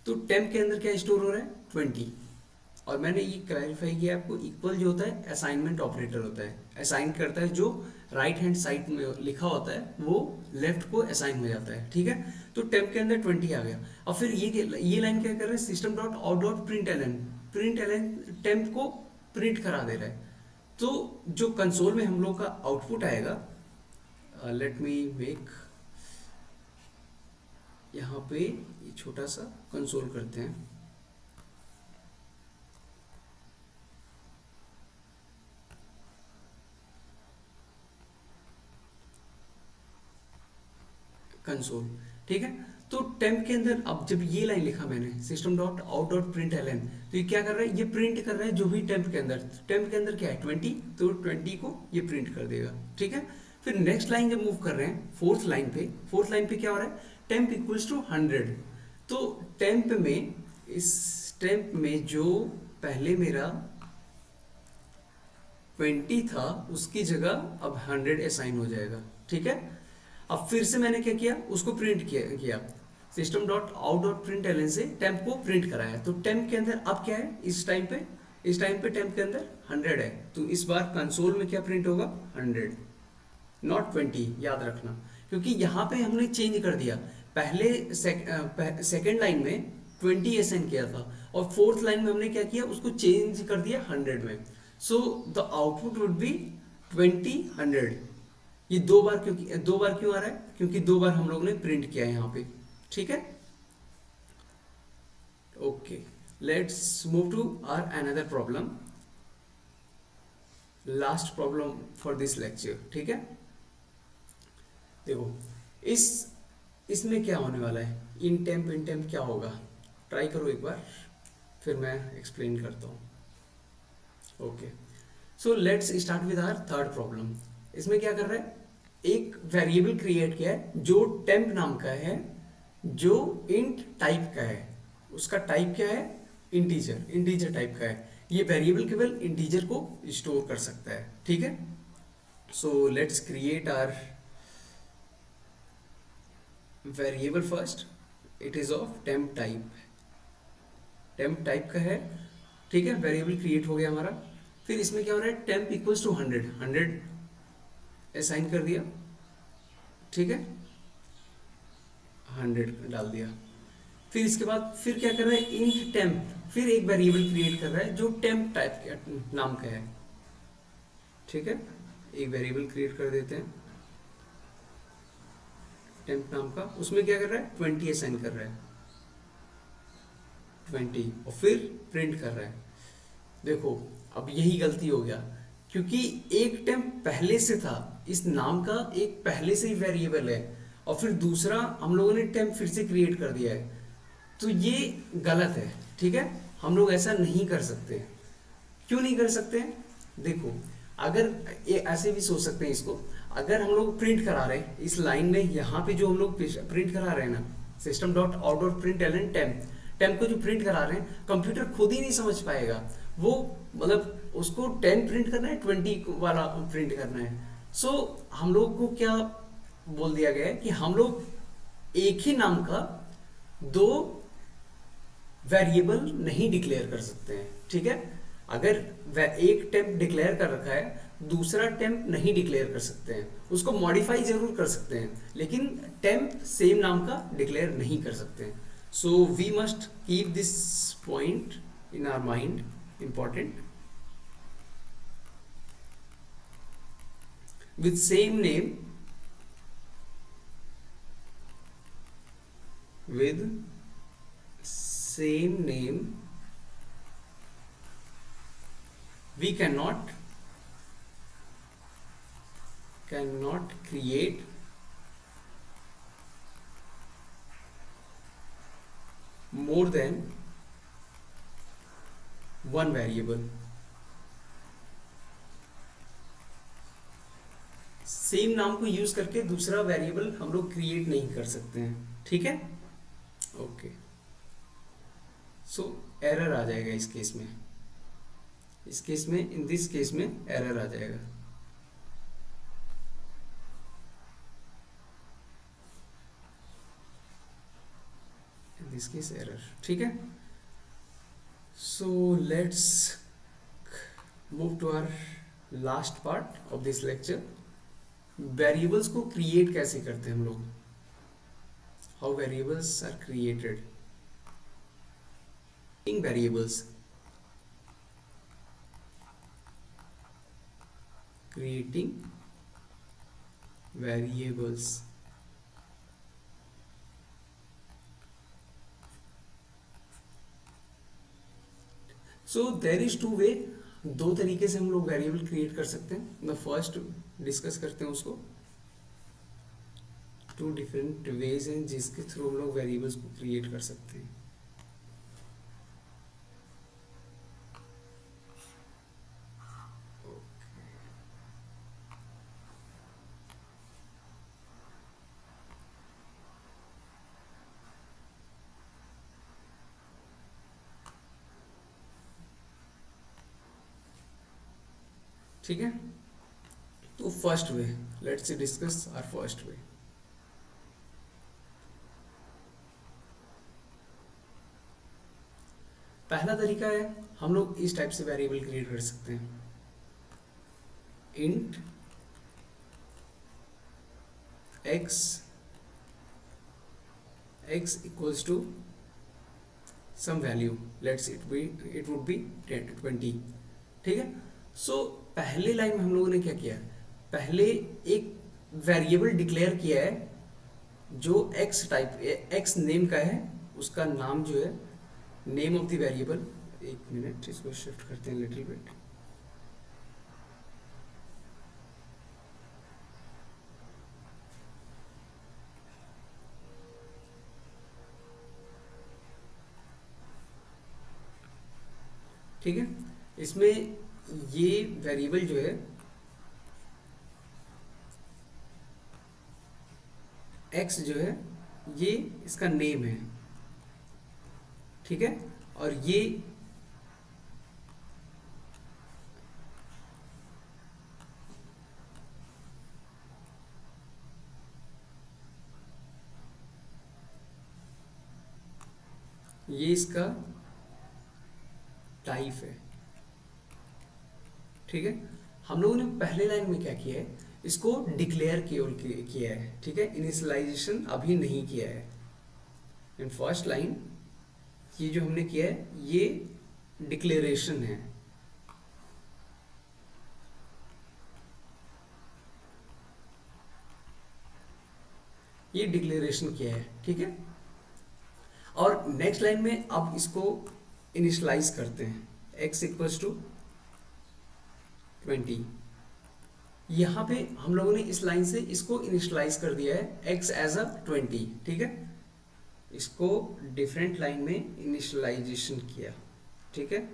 तो टेम्प के अंदर क्या स्टोर हो रहा है 20, और मैंने ये क्लैरिफाई किया आपको, इक्वल जो होता है असाइनमेंट ऑपरेटर होता है, असाइन करता है, जो राइट हैंड साइड में लिखा होता है वो लेफ्ट को असाइन हो जाता है, ठीक है, तो टेम्प के अंदर 20 आ गया। और फिर ये लाइन क्या कर रहा है, system dot out dot print LN temp को प्रिंट करा दे रहा है, तो जो कंसोल में हम लोग का आउटपुट आएगा, लेट मी मेक, यहाँ पे ये छोटा सा कंसोल करते हैं, कंसोल, ठीक है, तो टेम्प के अंदर अब जब ये लाइन लिखा मैंने system dot out dot print LN, तो ये क्या कर रहा है, ये प्रिंट कर रहा है जो भी टेम्प के अंदर क्या है 20, तो 20 को ये प्रिंट कर देगा, ठीक है। फिर नेक्स्ट लाइन जब मूव कर रहे हैं फोर्थ लाइन पे क्या हो रहा है, टेम्प इक्वल्स टू 100, तो टेम्प में, इस टेम्प में जो पहले मेरा 20 था उसकी जगह अब 100 असाइन हो जाएगा, ठीक है। अब फिर से मैंने क्या किया, उसको प्रिंट किया system dot out dot print LN से टेम्प को प्रिंट कराया, तो टेम्प के अंदर अब क्या है, इस टाइम पे टेम्प के अंदर 100 है, तो इस बार कंसोल में क्या प्रिंट होगा 100 नॉट 20, याद रखना, क्योंकि यहाँ पे हमने चेंज कर दिया, पहले सेकेंड लाइन में 20 असाइन किया था, और फोर्थ लाइन में हमने क्या किया, उसको चेंज कर दिया 100 में, सो द आउटपुट वुड बी 20 100। ये दो बार क्यों आ रहा है, क्योंकि 2 बार हम लोग ने प्रिंट किया है यहाँ पे, ठीक है। Okay, let's move to our another problem, last problem for this lecture, ठीक है। देखो इसमें क्या होने वाला है, इन टेम्प क्या होगा, ट्राई करो एक बार, फिर मैं एक्सप्लेन करता हूँ। Okay, so let's start with our third problem. इसमें क्या कर रहा है, एक वेरिएबल क्रिएट किया है जो टेम्प नाम का है, जो इंट टाइप का है, उसका टाइप क्या है, इंटीजर टाइप का है, ये वेरिएबल केवल इंटीजर को स्टोर कर सकता है, ठीक है। So let's create our variable first, it is of temp type का है, ठीक है, वेरिएबल क्रिएट हो गया हमारा। फिर इसमें क्या हो रहा है, टेम्प इक्वल्स टू 100 असाइन कर दिया, ठीक है, 100 डाल दिया। फिर इसके बाद फिर क्या कर रहा है, इंट टेम्प, फिर एक वेरिएबल क्रिएट कर रहा है जो टेम्प टाइप का नाम का है, ठीक है, एक वेरिएबल क्रिएट कर देते हैं टेम्प नाम का, उसमें क्या कर रहा है 20 असाइन कर रहा है 20, और फिर प्रिंट कर रहा है। देखो अब यही गलती हो गया, क्योंकि एक टेम्प पहले से था, इस नाम का एक पहले से ही वेरिएबल है, और फिर दूसरा हम लोगों ने टेम्प फिर से क्रिएट कर दिया है, तो ये गलत है, ठीक है, हम लोग ऐसा नहीं कर सकते। क्यों नहीं कर सकते, देखो अगर ये ऐसे भी सोच सकते हैं इसको, अगर हम लोग प्रिंट करा रहे हैं इस लाइन में, यहाँ पे जो हम लोग प्रिंट करा रहे हैं ना, system dot out dot print LN temp को जो प्रिंट करा रहे हैं, कंप्यूटर खुद ही नहीं समझ पाएगा, वो मतलब उसको 10 प्रिंट करना है, 20 वाला प्रिंट करना है। सो हम लोग को क्या बोल दिया गया है कि हम लोग एक ही नाम का 2 वेरिएबल नहीं डिक्लेयर कर सकते हैं, ठीक है। अगर एक टेम्प डिक्लेयर कर रखा है, दूसरा टेम्प नहीं डिक्लेयर कर सकते हैं, उसको मॉडिफाई जरूर कर सकते हैं, लेकिन टेम्प सेम नाम का डिक्लेयर नहीं कर सकते हैं। So we must keep this point in our mind, important, with same name, with same name, we cannot create more than one variable. Same नाम को यूज करके दूसरा वेरिएबल हम लोग क्रिएट नहीं कर सकते हैं, ठीक है? ओके, सो एरर आ जाएगा इस केस में, इन दिस केस में एरर आ जाएगा। इन दिस केस एरर, ठीक है? So let's move to our last part of this lecture. Variables को क्रिएट कैसे करते हैं हम लोग, how variables are created. Variables, creating variables, so there is two way, दो तरीके से हम लोग वेरिएबल क्रिएट कर सकते हैं। मैं फर्स्ट डिस्कस करते हैं उसको। टू डिफरेंट वेज हैं जिसके थ्रू हम लोग वेरिएबल्स को क्रिएट कर सकते हैं। ठीक है, तो first way, let's discuss our first way. पहला तरीका है, हम लोग इस टाइप से वेरिएबल क्रिएट कर सकते हैं। Int x equals to some value, let's it would be 20, ठीक है? सो पहले लाइन में हम लोगों ने क्या किया, पहले एक वेरिएबल डिक्लेयर किया है जो x टाइप, x नेम का है, उसका नाम जो है नेम ऑफ द वेरिएबल। एक मिनट, इसको शिफ्ट करते हैं लिटिल बिट। ठीक है, इसमें ये वेरिएबल जो है x जो है ये इसका नेम है, ठीक है? और ये इसका टाइप है, ठीक है? हम लोगों ने पहले लाइन में क्या किया है, इसको डिक्लेयर किया है, ठीक है? इनिशियलाइजेशन अभी नहीं किया है। इन फर्स्ट लाइन ये जो हमने किया है ये डिक्लेरेशन है, ये डिक्लेरेशन किया है, ठीक है? और नेक्स्ट लाइन में अब इसको इनिशियलाइज करते हैं, x इक्वल्स टू 20। यहाँ पे हम लोगों ने इस लाइन से इसको इनिशियलाइज कर दिया है x एज अ 20, ठीक है? इसको डिफरेंट लाइन में इनिशियलाइजेशन किया, ठीक है?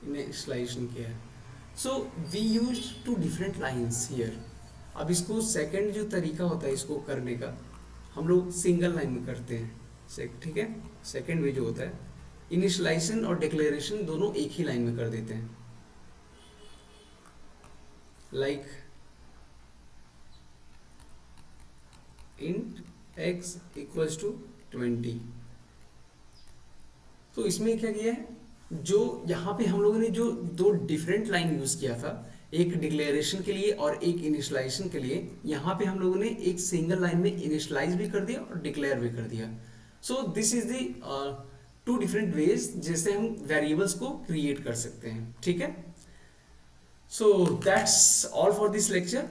इनिशियलाइजेशन किया है। So we use two different lines here. अब इसको सेकंड जो तरीका होता है इसको करने का, हम लोग सिंगल लाइन में करते हैं, ठीक है? सेकंड वे जो होता है, इनिशियलाइजेशन और डिक्लेरेशन दोनों एक ही लाइन में कर देते हैं। Like int x equals to 20, तो इसमें क्या किया है, जो यहाँ पे हम लोगों ने जो दो डिफरेंट लाइन यूज किया था, एक डिक्लेरेशन के लिए और एक इनिशियलाइजेशन के लिए, यहाँ पे हम लोगों ने एक सिंगल लाइन में इनिशियलाइज भी कर दिया और डिक्लेयर भी कर दिया। सो this is the two different ways जिससे हम वेरिएबल्स को क्रिएट कर सकते हैं। ठीक है, so that's all for this lecture.